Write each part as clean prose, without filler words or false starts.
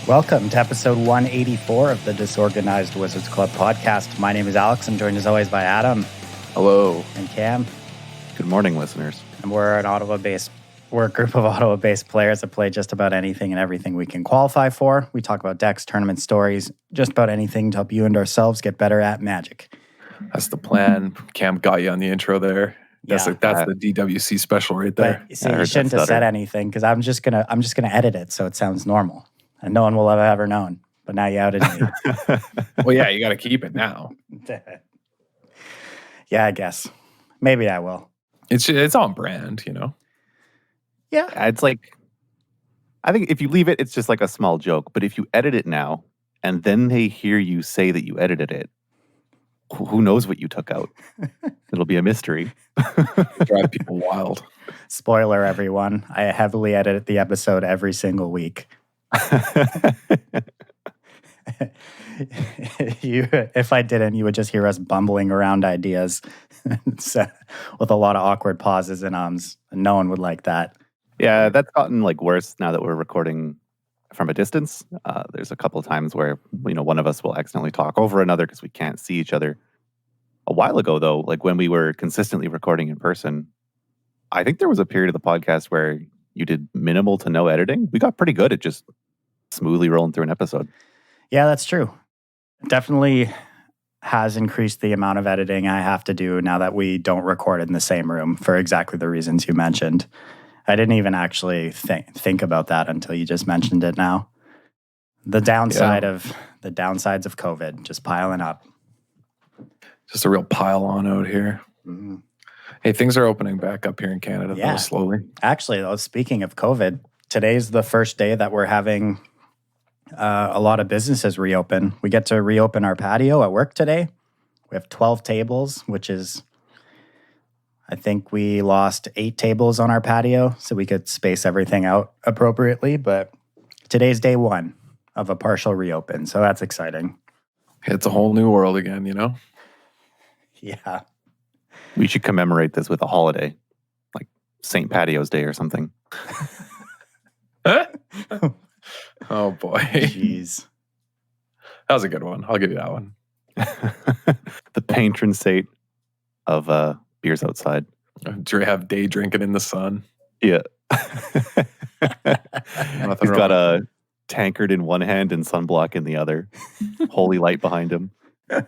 Welcome to episode 184 of the Disorganized Wizards Club podcast. My name is Alex. I'm joined as always by Adam. Hello. And Cam. Good morning, listeners. And we're a group of Ottawa-based players that play just about anything and everything we can qualify for. We talk about decks, tournament stories, just about anything to help you and ourselves get better at Magic. That's the plan. Cam got you on the intro there. That's the DWC special right there. But, see, you shouldn't have said anything because I'm just gonna edit it so it sounds normal. And no one will have ever known. But now you outed me. Well, yeah, you got to keep it now. Yeah, I guess. Maybe I will. It's on brand, you know? Yeah. It's like, I think if you leave it, it's just like a small joke. But if you edit it now, and then they hear you say that you edited it, who knows what you took out? It'll be a mystery. Drive people wild. Spoiler, everyone. I heavily edit the episode every single week. If I didn't, you would just hear us bumbling around ideas with a lot of awkward pauses and ums. And no one would like that. Yeah, that's gotten like worse now that we're recording from a distance. There's a couple of times where one of us will accidentally talk over another because we can't see each other. A while ago, though, like when we were consistently recording in person, I think there was a period of the podcast where you did minimal to no editing. We got pretty good at just smoothly rolling through an episode. Yeah, that's true. Definitely has increased the amount of editing I have to do now that we don't record in the same room for exactly the reasons you mentioned. I didn't even actually think about that until you just mentioned it now. The downsides of COVID just piling up. Just a real pile on out here. Mm-hmm. Hey, things are opening back up here in Canada though, slowly. Actually, though, speaking of COVID, today's the first day that we're having a lot of businesses reopen. We get to reopen our patio at work today. We have 12 tables, which is, I think we lost 8 tables on our patio, so we could space everything out appropriately. But today's day 1 of a partial reopen, so that's exciting. It's a whole new world again, you know? Yeah. We should commemorate this with a holiday, like St. Patio's Day or something. Oh, boy. Jeez. That was a good one. I'll give you that one. The patron saint of beers outside. Do you have day drinking in the sun? Yeah. He's got a tankard in one hand and sunblock in the other. Holy light behind him. God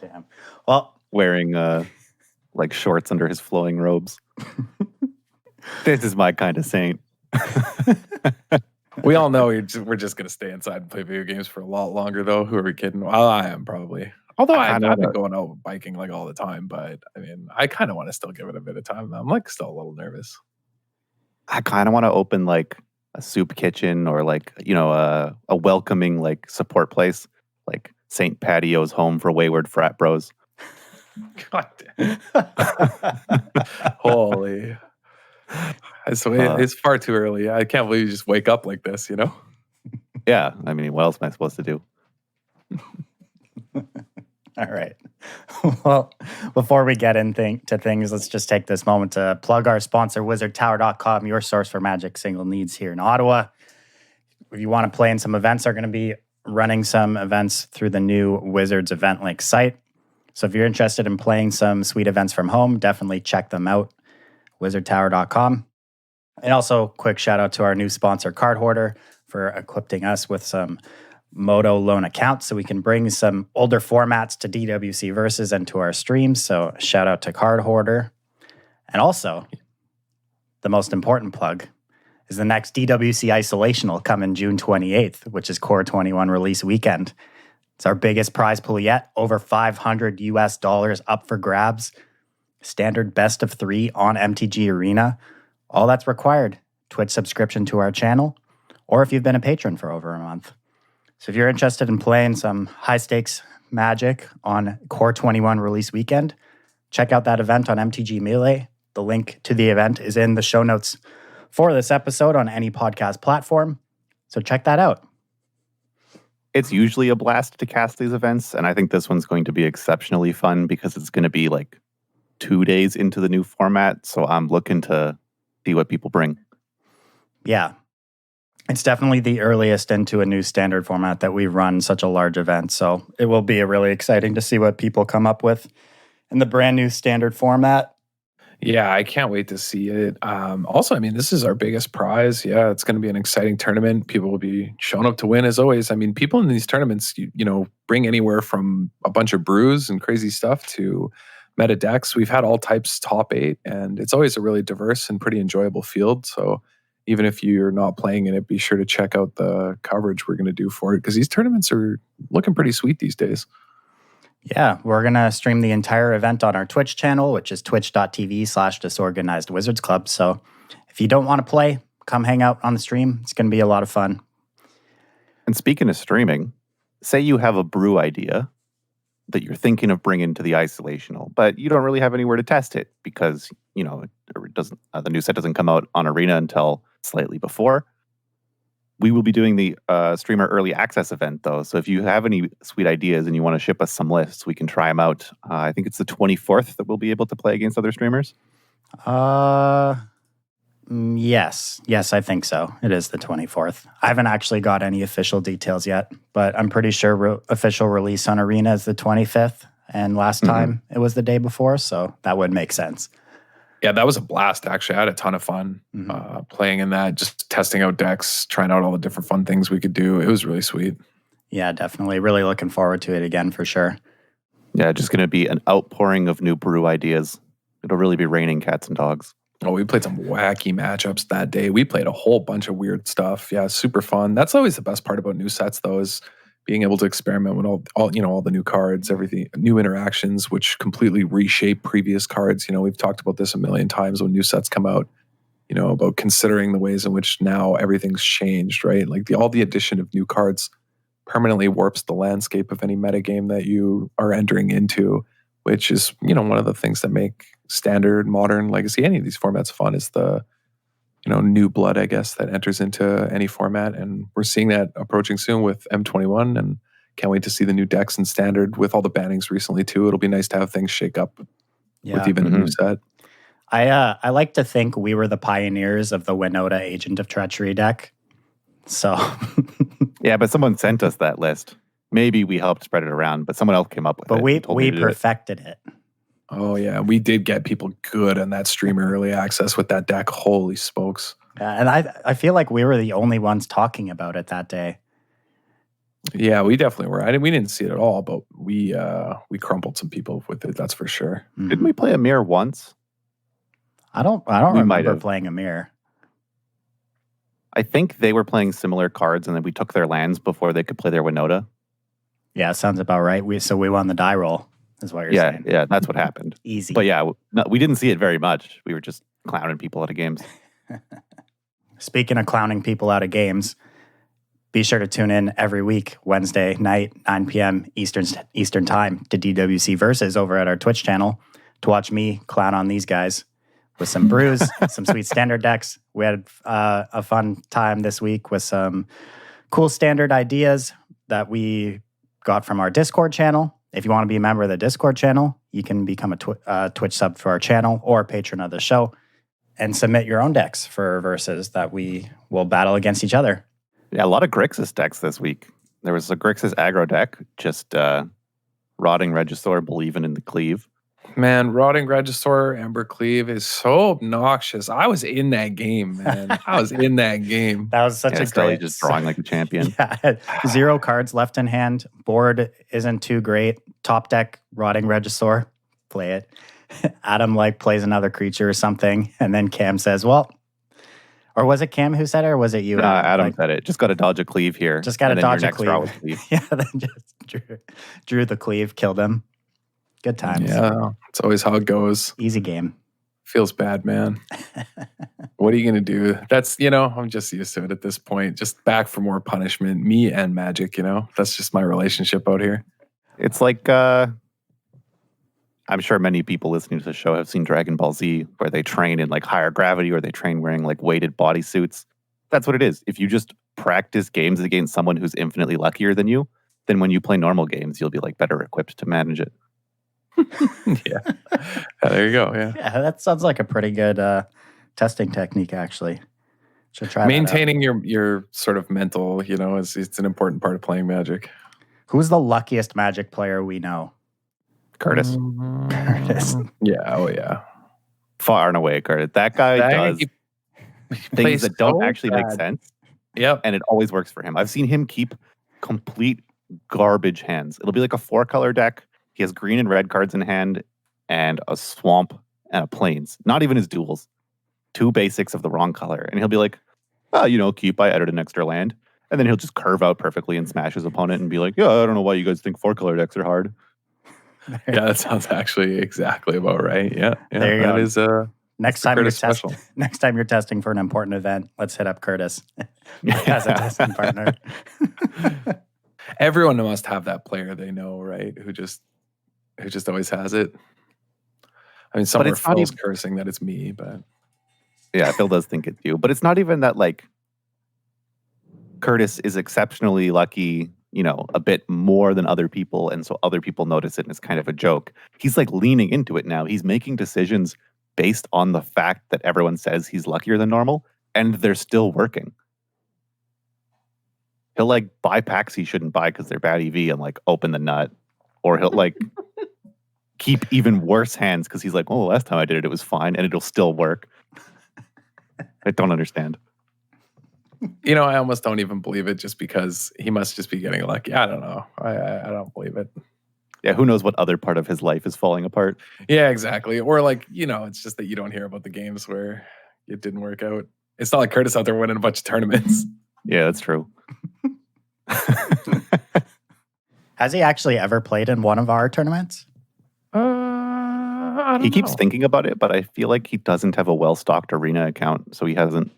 damn. Well, wearing like shorts under his flowing robes. This is my kind of saint. We all know we're just going to stay inside and play video games for a lot longer, though. Who are we kidding? Well, I am probably. Although I've been going out biking like all the time, but I mean, I kind of want to still give it a bit of time. I'm like still a little nervous. I kind of want to open like a soup kitchen or like, a welcoming like support place, like St. Patio's home for wayward frat bros. God damn. Holy. It's far too early. I can't believe you just wake up like this, you know? Yeah. I mean, what else am I supposed to do? All right. Well, before we get into things, let's just take this moment to plug our sponsor, wizardtower.com, your source for Magic single needs here in Ottawa. If you want to play in some events, they're going to be running some events through the new Wizards Event Link site. So if you're interested in playing some sweet events from home, definitely check them out, wizardtower.com. And also, quick shout out to our new sponsor, Card Hoarder, for equipping us with some Moto loan accounts so we can bring some older formats to DWC Versus and to our streams. So shout out to Card Hoarder. And also, the most important plug is the next DWC Isolation will come in June 28th, which is Core 21 release weekend. It's our biggest prize pool yet, over $500 US up for grabs. Standard best of 3 on MTG Arena. All that's required, Twitch subscription to our channel, or if you've been a patron for over a month. So if you're interested in playing some high-stakes Magic on Core 21 release weekend, check out that event on MTG Melee. The link to the event is in the show notes for this episode on any podcast platform. So check that out. It's usually a blast to cast these events, and I think this one's going to be exceptionally fun because it's going to be like 2 days into the new format. So I'm looking to see what people bring. Yeah. It's definitely the earliest into a new standard format that we've run such a large event. So it will be really exciting to see what people come up with in the brand new standard format. Yeah, I can't wait to see it. Also, I mean, this is our biggest prize. Yeah, it's going to be an exciting tournament. People will be showing up to win as always. I mean, people in these tournaments, you know, bring anywhere from a bunch of brews and crazy stuff to meta decks. We've had all types top 8, and it's always a really diverse and pretty enjoyable field. So even if you're not playing in it, be sure to check out the coverage we're going to do for it, because these tournaments are looking pretty sweet these days. Yeah, we're going to stream the entire event on our Twitch channel, which is twitch.tv/Disorganized Wizards Club. So if you don't want to play, come hang out on the stream. It's going to be a lot of fun. And speaking of streaming, say you have a brew idea that you're thinking of bringing to the isolational, but you don't really have anywhere to test it because, you know, it doesn't. The new set doesn't come out on Arena until slightly before. We will be doing the streamer early access event, though. So if you have any sweet ideas and you want to ship us some lists, we can try them out. I think it's the 24th that we'll be able to play against other streamers. Yes, I think so. It is the 24th. I haven't actually got any official details yet, but I'm pretty sure official release on Arena is the 25th. And last time it was the day before, so that would make sense. Yeah, that was a blast, actually. I had a ton of fun playing in that, just testing out decks, trying out all the different fun things we could do. It was really sweet. Yeah, definitely. Really looking forward to it again for sure. Yeah, just going to be an outpouring of new brew ideas. It'll really be raining cats and dogs. Oh, we played some wacky matchups that day. We played a whole bunch of weird stuff. Yeah, super fun. That's always the best part about new sets, though, is being able to experiment with all the new cards, everything, new interactions, which completely reshape previous cards. You know, we've talked about this a million times when new sets come out, you know, about considering the ways in which now everything's changed, right? Like all the addition of new cards permanently warps the landscape of any metagame that you are entering into, which is, you know, one of the things that make standard, modern, legacy, any of these formats fun is the, you know, new blood, I guess, that enters into any format. And we're seeing that approaching soon with M21, and can't wait to see the new decks and standard with all the bannings recently too. It'll be nice to have things shake up with even a new set. I like to think we were the pioneers of the Winota Agent of Treachery deck. So yeah, but someone sent us that list. Maybe we helped spread it around, but someone else came up with it. But we perfected it. Oh, yeah. We did get people good on that streamer early access with that deck. Holy smokes. And I feel like we were the only ones talking about it that day. Yeah, we definitely were. We didn't see it at all, but we crumpled some people with it, that's for sure. Didn't we play a mirror once? I don't remember playing a mirror. I think they were playing similar cards, and then we took their lands before they could play their Winota. Yeah, sounds about right. So we won the die roll. Is what you're saying. Yeah, that's what happened. Easy. But yeah, we didn't see it very much. We were just clowning people out of games. Speaking of clowning people out of games, be sure to tune in every week, Wednesday night, 9 p.m. Eastern time, to DWC Versus over at our Twitch channel to watch me clown on these guys with some brews, some sweet standard decks. We had a fun time this week with some cool standard ideas that we got from our Discord channel. If you want to be a member of the Discord channel, you can become a Twitch sub for our channel or a patron of the show and submit your own decks for Versus that we will battle against each other. Yeah, a lot of Grixis decks this week. There was a Grixis aggro deck, just Rotting Regisaur, believing in the cleave. Man, Rotting Regisaur, Ember Cleave is so obnoxious. I was in that game, man. I was in that game. That was such a great... just drawing like a champion. Yeah, 0 cards left in hand. Board isn't too great. Top deck, Rotting Regisaur. Play it. Adam plays another creature or something, and then Cam says, well... Or was it Cam who said it, or was it you? Adam said it. Just got to dodge a cleave here. Just got to dodge a cleave. Yeah, then just drew the cleave, killed him. Good times. Yeah, it's always how it goes. Easy game. Feels bad, man. What are you going to do? That's, I'm just used to it at this point. Just back for more punishment. Me and Magic, That's just my relationship out here. It's like, I'm sure many people listening to the show have seen Dragon Ball Z, where they train in higher gravity, or they train wearing weighted bodysuits. That's what it is. If you just practice games against someone who's infinitely luckier than you, then when you play normal games, you'll be better equipped to manage it. Yeah. There you go. Yeah. Yeah, that sounds like a pretty good testing technique, actually. Should try Maintaining your sort of mental, it's an important part of playing Magic. Who's the luckiest Magic player we know? Curtis. Curtis. Yeah. Oh, yeah. Far and away, Curtis. That guy does things that don't actually make sense. Yep. And it always works for him. I've seen him keep complete garbage hands. It'll be like a 4-color deck. He has green and red cards in hand and a swamp and a plains. Not even his duels. 2 basics of the wrong color. And he'll be like, keep, I added an extra land. And then he'll just curve out perfectly and smash his opponent and be like, yeah, I don't know why you guys think 4-color decks are hard. Yeah, that sounds actually exactly about right. Yeah. There you that go. is next time you're testing for an important event, let's hit up Curtis as a testing partner. Everyone must have that player they know, right? Who just always has it. I mean, somewhere Phil's cursing that it's me, but yeah, Phil does think it's you. But it's not even that like Curtis is exceptionally lucky, a bit more than other people, and so other people notice it and it's kind of a joke. He's like leaning into it now. He's making decisions based on the fact that everyone says he's luckier than normal, and they're still working. He'll like buy packs he shouldn't buy because they're bad EV and like open the nut, or he'll like keep even worse hands because he's like, oh, last time I did it was fine, and it'll still work. I don't understand. I almost don't even believe it just because he must just be getting lucky. I don't know. I don't believe it. Yeah, who knows what other part of his life is falling apart? Yeah, exactly. Or like, it's just that you don't hear about the games where it didn't work out. It's not like Curtis out there winning a bunch of tournaments. Yeah, that's true. Has he actually ever played in one of our tournaments? I don't He keeps know. thinking about it, but I feel like he doesn't have a well-stocked arena account, so he hasn't.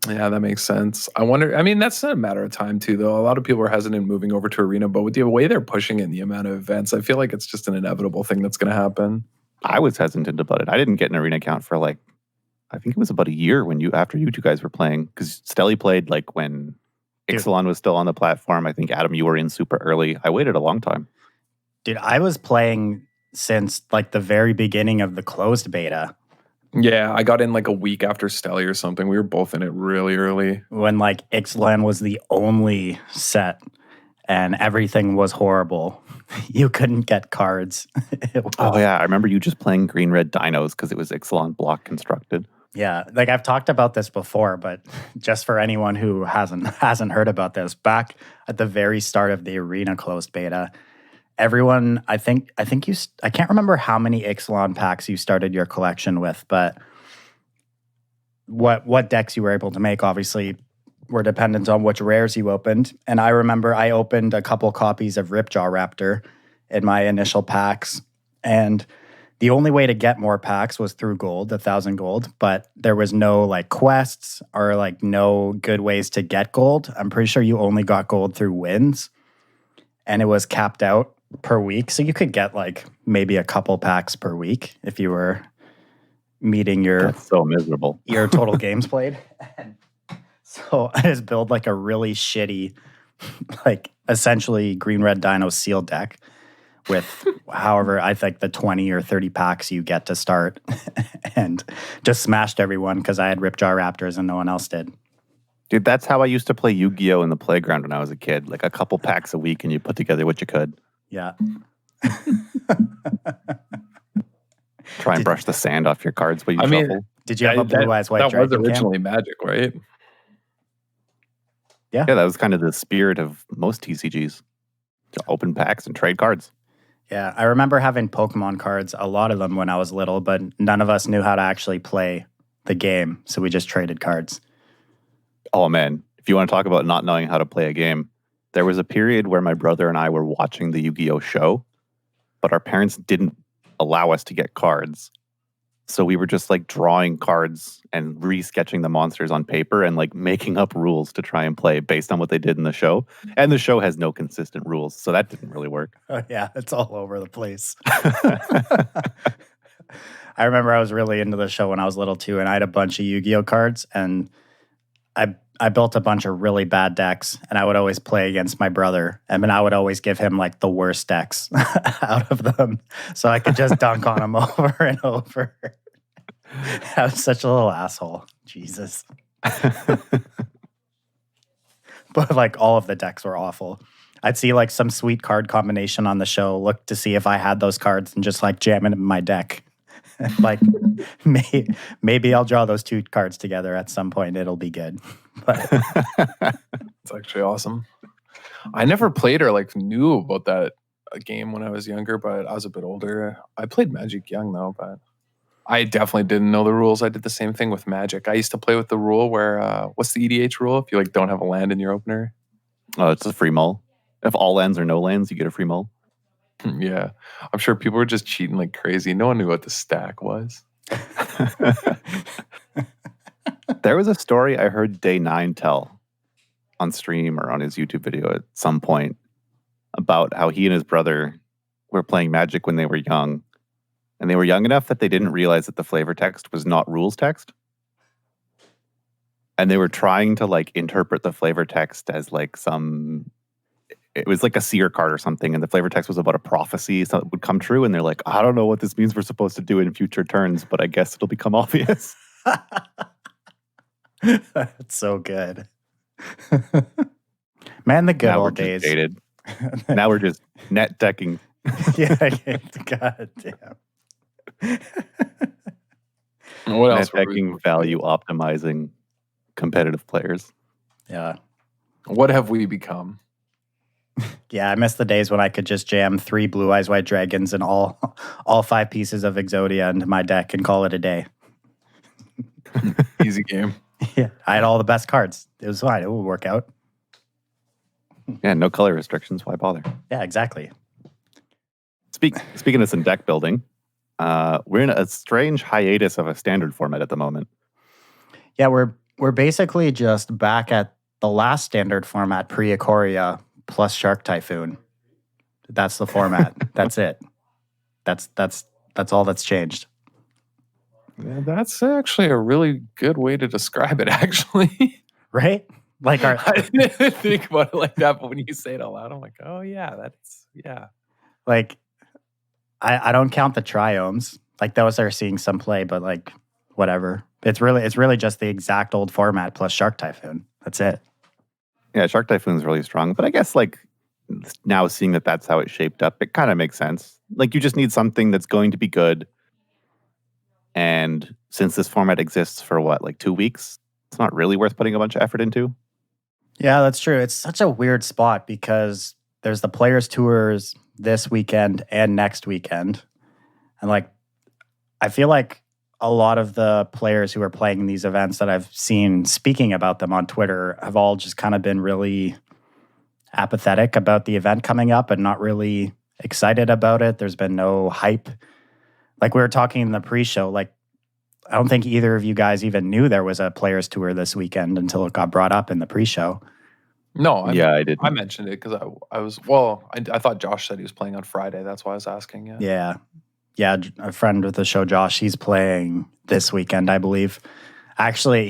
Yeah, that makes sense. I wonder, that's a matter of time too, though. A lot of people are hesitant moving over to Arena, but with the way they're pushing it and the amount of events, I feel like it's just an inevitable thing that's going to happen. I was hesitant about it. I didn't get an Arena account for I think it was about a year after you two guys were playing, because Stelly played when Ixalan was still on the platform. I think, Adam, you were in super early. I waited a long time. Dude, I was playing since the very beginning of the closed beta. Yeah, I got in a week after Stelly or something. We were both in it really early. When Ixalan was the only set and everything was horrible. You couldn't get cards. Oh yeah, I remember you just playing green-red dinos because it was Ixalan block constructed. Yeah, I've talked about this before, but just for anyone who hasn't heard about this, back at the very start of the Arena closed beta, everyone, I can't remember how many Ixalan packs you started your collection with, but what decks you were able to make obviously were dependent on which rares you opened. And I remember I opened a couple copies of Ripjaw Raptor in my initial packs, and the only way to get more packs was through gold, 1,000 gold, but there was no quests or no good ways to get gold. I'm pretty sure you only got gold through wins, and it was capped out per week. So you could get maybe a couple packs per week if you were meeting That's so miserable. your total games played. And so I just build a really shitty, essentially green-red dino seal deck with however, I think the 20 or 30 packs you get to start, and just smashed everyone because I had Ripjaw Raptors and no one else did. Dude, that's how I used to play Yu-Gi-Oh! In the playground when I was a kid. A couple packs a week and you put together what you could. Yeah. Try and brush the sand off your cards while you shuffle. Did you have a blue eyes white That dragon? was originally Magic, right? Yeah, that was kind of the spirit of most TCGs. To open packs and trade cards. Yeah, I remember having Pokemon cards, a lot of them when I was little, but none of us knew how to actually play the game, so we just traded cards. Oh man, if you want to talk about not knowing how to play a game, there was a period where my brother and I were watching the Yu-Gi-Oh! Show, but our parents didn't allow us to get cards. So we were just drawing cards and re-sketching the monsters on paper and making up rules to try and play based on what they did in the show. And the show has no consistent rules, so that didn't really work. Oh, yeah, it's all over the place. I remember I was really into the show when I was little too, and I had a bunch of Yu-Gi-Oh! Cards, and I built a bunch of really bad decks, and I would always play against my brother. I mean, I would always give him the worst decks out of them, so I could just dunk on him over and over. I was such a little asshole. Jesus. But like all of the decks were awful. I'd see like some sweet card combination on the show, look to see if I had those cards and just like jam it in my deck. Like maybe I'll draw those two cards together at some point. It'll be good. But it's actually awesome. I never played or like knew about that game when I was younger, but I was a bit older. I played Magic young though, but I definitely didn't know the rules. I did the same thing with Magic. I used to play with the rule where what's the EDH rule if you like don't have a land in your opener? Oh, it's a free mull. If all lands or no lands, you get a free mull. Yeah. I'm sure people were just cheating like crazy. No one knew what the stack was. There was a story I heard Day 9 tell on stream or on his YouTube video at some point about how he and his brother were playing Magic when they were young. And they were young enough that they didn't realize that the flavor text was not rules text. And they were trying to like interpret the flavor text as like it was like a seer card or something. And the flavor text was about a prophecy so it would come true. And they're like, I don't know what this means we're supposed to do in future turns, but I guess it'll become obvious. That's so good. Man, the good Now old days. Dated. Now we're just net decking. Yeah, God damn. What else? Net decking, value optimizing competitive players. Yeah. What have we become? Yeah, I miss the days when I could just jam 3 Blue Eyes White Dragons and all 5 pieces of Exodia into my deck and call it a day. Easy game. Yeah, I had all the best cards. It was fine. It would work out. Yeah, no color restrictions. Why bother? Yeah, exactly. Speaking of some deck building, we're in a strange hiatus of a standard format at the moment. Yeah, we're basically just back at the last standard format pre-Ikoria plus Shark Typhoon. That's the format. That's it. That's all that's changed. Yeah, that's actually a really good way to describe it, actually. Right? Like I didn't think about it like that, but when you say it out loud, I'm like, oh yeah, yeah. Like, I don't count the triomes. Like those are seeing some play, but like whatever. It's really just the exact old format plus Shark Typhoon. That's it. Yeah, Shark Typhoon's really strong, but I guess like now seeing that that's how it shaped up, it kind of makes sense. Like you just need something that's going to be good. And since this format exists for like 2 weeks, it's not really worth putting a bunch of effort into. Yeah, that's true. It's such a weird spot because there's the Players Tours this weekend and next weekend. And like, I feel like a lot of the players who are playing these events that I've seen speaking about them on Twitter have all just kind of been really apathetic about the event coming up and not really excited about it. There's been no hype. Like we were talking in the pre-show, like I don't think either of you guys even knew there was a Players Tour this weekend until it got brought up in the pre-show. No, I didn't. I mentioned it because I thought Josh said he was playing on Friday. That's why I was asking. Yeah. A friend with the show, Josh, he's playing this weekend, I believe. Actually,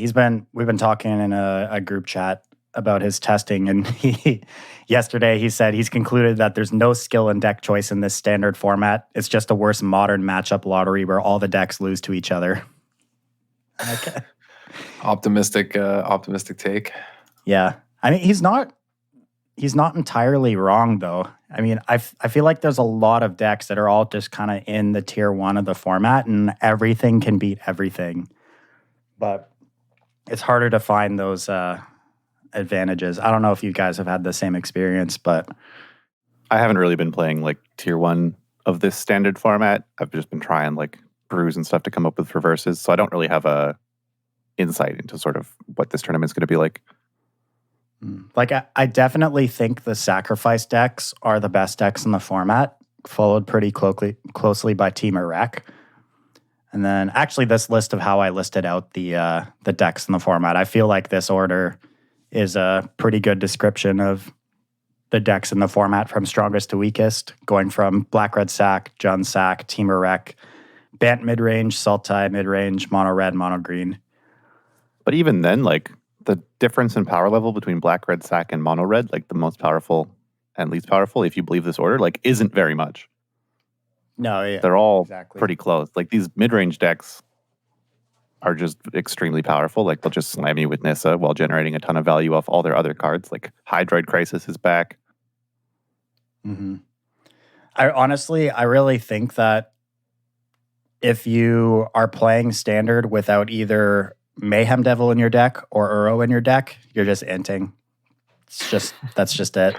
we've been talking in a group chat about his testing, and yesterday he said he's concluded that there's no skill and deck choice in this standard format. It's just a worse modern matchup lottery where all the decks lose to each other. Okay. Optimistic take. Yeah. I mean, he's not entirely wrong, though. I mean, I feel like there's a lot of decks that are all just kind of in the tier 1 of the format, and everything can beat everything. But it's harder to find those advantages. I don't know if you guys have had the same experience, but I haven't really been playing like tier 1 of this standard format. I've just been trying like brews and stuff to come up with reverses, so I don't really have a insight into sort of what this tournament's going to be like. Like, I definitely think the sacrifice decks are the best decks in the format, followed pretty closely by Team Iraq. And then, actually, this list of how I listed out the decks in the format, I feel like this order is a pretty good description of the decks in the format from strongest to weakest, going from Black Red Sack, Jun Sack, Team Iraq, Bant midrange, Sultai midrange, Mono Red, Mono Green. But even then, like, the difference in power level between Black Red Sack and Mono Red, like the most powerful and least powerful, if you believe this order, like isn't very much. No, yeah. They're all exactly. pretty close. Like these mid-range decks, are just extremely powerful. Like they'll just slam you with Nissa while generating a ton of value off all their other cards. Like Hydroid Crisis is back. Mm-hmm. I really think that if you are playing standard without either Mayhem Devil in your deck or Uro in your deck, you're just inting. That's just it.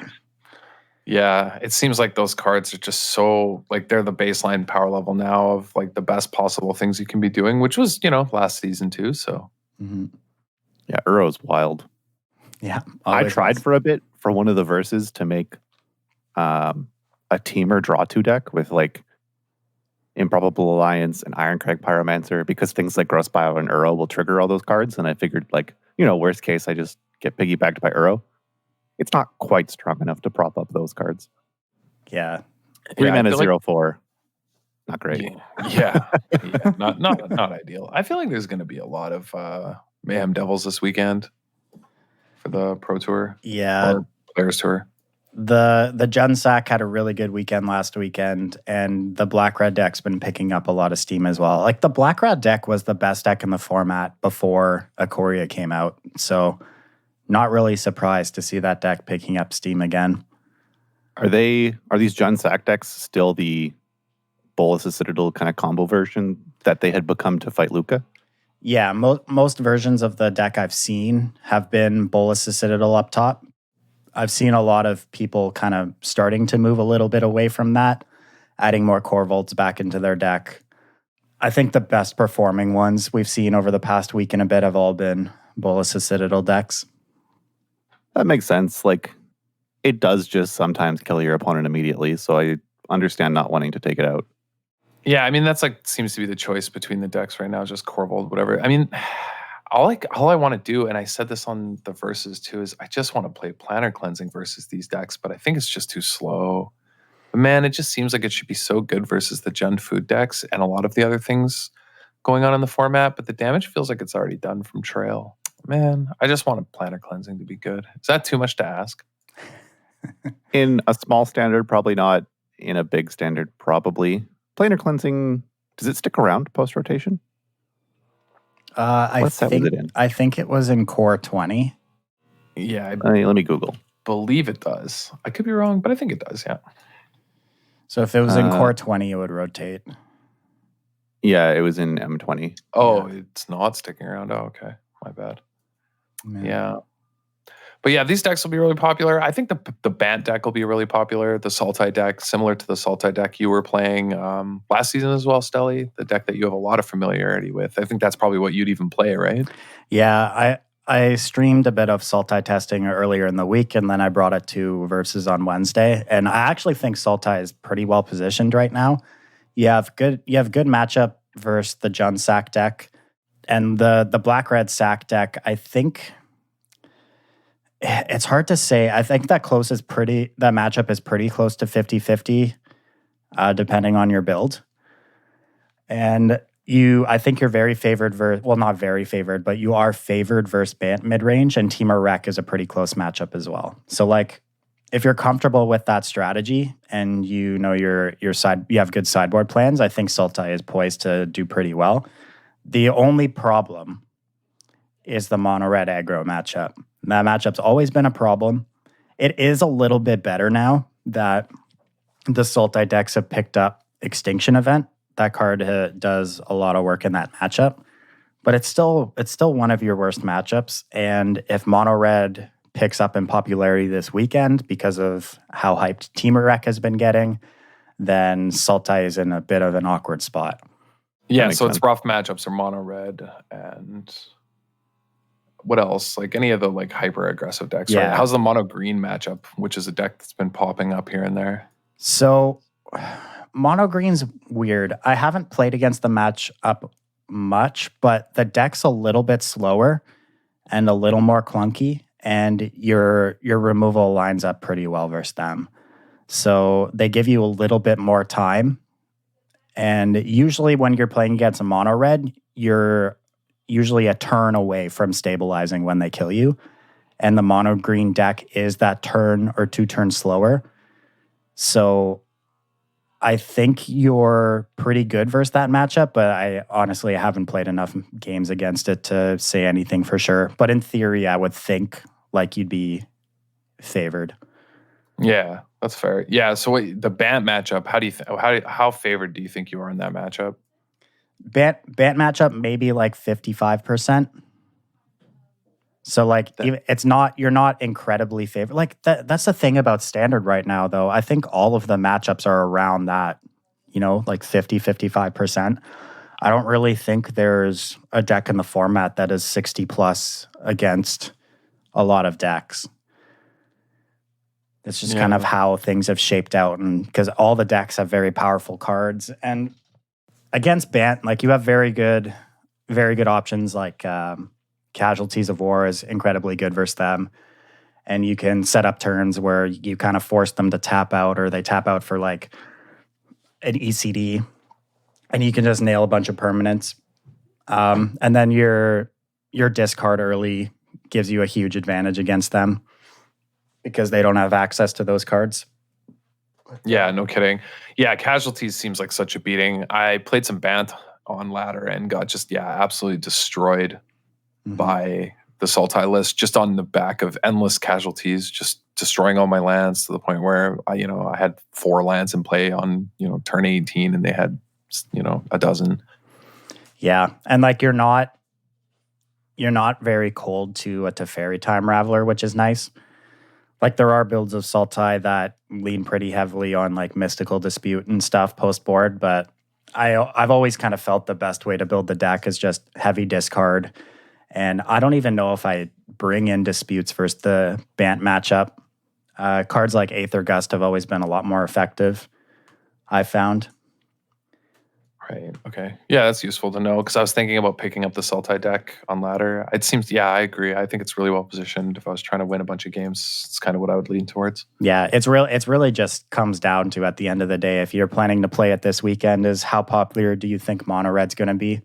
Yeah, it seems like those cards are just so like they're the baseline power level now of like the best possible things you can be doing, which was, last season too. So yeah, Uro's wild. Yeah. I tried for a bit for one of the verses to make a teamer draw 2 deck with like Improbable Alliance and Ironcrag Pyromancer because things like Gross Bio and Uro will trigger all those cards. And I figured like, worst case, I just get piggybacked by Uro. It's not quite strong enough to prop up those cards. Yeah. 3 mana 0/4. Not great. Yeah. Not ideal. I feel like there's going to be a lot of Mayhem Devils this weekend for the Pro Tour. Yeah. Or Players Tour. The Junsack had a really good weekend last weekend, and the Black-Red deck's been picking up a lot of steam as well. Like the Black-Red deck was the best deck in the format before Ikoria came out. So not really surprised to see that deck picking up steam again. Are these Junsack decks still the Bolas' Citadel kind of combo version that they had become to fight Luca? Yeah, most versions of the deck I've seen have been Bolas' Citadel up top. I've seen a lot of people kind of starting to move a little bit away from that, adding more core volts back into their deck. I think the best performing ones we've seen over the past week and a bit have all been Bolas' Citadel decks. That makes sense. Like, it does just sometimes kill your opponent immediately, so I understand not wanting to take it out. Yeah, I mean, that's like seems to be the choice between the decks right now, just Corvold, whatever. I mean, all I want to do, and I said this on the verses too, is I just want to play Planner Cleansing versus these decks, but I think it's just too slow. But man, it just seems like it should be so good versus the Jund Food decks and a lot of the other things going on in the format, but the damage feels like it's already done from Trail. Man, I just want a Planner Cleansing to be good. Is that too much to ask? In a small standard, probably not. In a big standard, probably. Planner Cleansing, does it stick around post-rotation? I think it was in Core 20. Yeah. Let me Google. Believe it does. I could be wrong, but I think it does, yeah. So if it was in Core 20, it would rotate. Yeah, it was in M20. Oh, yeah. It's not sticking around. Oh, okay. My bad. Yeah. But yeah, these decks will be really popular. I think the Bant deck will be really popular. The Sultai deck, similar to the Sultai deck you were playing last season as well, Stelly, the deck that you have a lot of familiarity with. I think that's probably what you'd even play, right? Yeah, I streamed a bit of Sultai testing earlier in the week, and then I brought it to Versus on Wednesday. And I actually think Sultai is pretty well positioned right now. You have good matchup versus the Jund Sack deck. And the Black-Red Sack deck, I think it's hard to say. I think that matchup is pretty close to 50-50, depending on your build. And I think you're very favored not very favored, but you are favored versus Bant mid-range, and Temur Rek is a pretty close matchup as well. So like, if you're comfortable with that strategy and you know you have good sideboard plans, I think Sultai is poised to do pretty well. The only problem is the mono-red aggro matchup. That matchup's always been a problem. It is a little bit better now that the Sultai decks have picked up Extinction Event. That card does a lot of work in that matchup, but it's still one of your worst matchups. And if mono-red picks up in popularity this weekend because of how hyped Temur Rek has been getting, then Sultai is in a bit of an awkward spot. Yeah, so it's rough matchups are mono-red and what else? Like any of the like hyper aggressive decks, right? How's the mono-green matchup, which is a deck that's been popping up here and there? So mono-green's weird. I haven't played against the matchup much, but the deck's a little bit slower and a little more clunky, and your removal lines up pretty well versus them. So they give you a little bit more time. And usually when you're playing against a mono-red, you're usually a turn away from stabilizing when they kill you. And the mono-green deck is that turn or 2 turns slower. So I think you're pretty good versus that matchup, but I honestly haven't played enough games against it to say anything for sure. But in theory, I would think like you'd be favored. Yeah, that's fair. Yeah, so the Bant matchup, how favored do you think you are in that matchup? Bant matchup, maybe like 55%. So like you're not incredibly favored. Like that's the thing about standard right now though. I think all of the matchups are around that, like 55%. I don't really think there's a deck in the format that is 60 plus against a lot of decks. It's just kind of how things have shaped out, and because all the decks have very powerful cards, and against Bant, like you have very good options like Casualties of War is incredibly good versus them. And you can set up turns where you kind of force them to tap out, or they tap out for like an ECD, and you can just nail a bunch of permanents. And then your discard early gives you a huge advantage against them because they don't have access to those cards. Yeah, no kidding. Yeah, Casualties seems like such a beating. I played some Bant on ladder and got just absolutely destroyed by the Sultai list, just on the back of endless Casualties, just destroying all my lands to the point where I had 4 lands in play on turn 18, and they had a dozen. Yeah, and like you're not very cold to a Teferi Time Raveler, which is nice. Like there are builds of Sultai that lean pretty heavily on like Mystical Dispute and stuff post board, but I've always kind of felt the best way to build the deck is just heavy discard. And I don't even know if I bring in disputes versus the Bant matchup. Cards like Aether Gust have always been a lot more effective, I've found. Right. Okay. Yeah, that's useful to know because I was thinking about picking up the Sultai deck on ladder. It seems, I agree. I think it's really well positioned. If I was trying to win a bunch of games, it's kind of what I would lean towards. Yeah, it's really just comes down to, at the end of the day, if you're planning to play it this weekend, is how popular do you think Mono Red's going to be?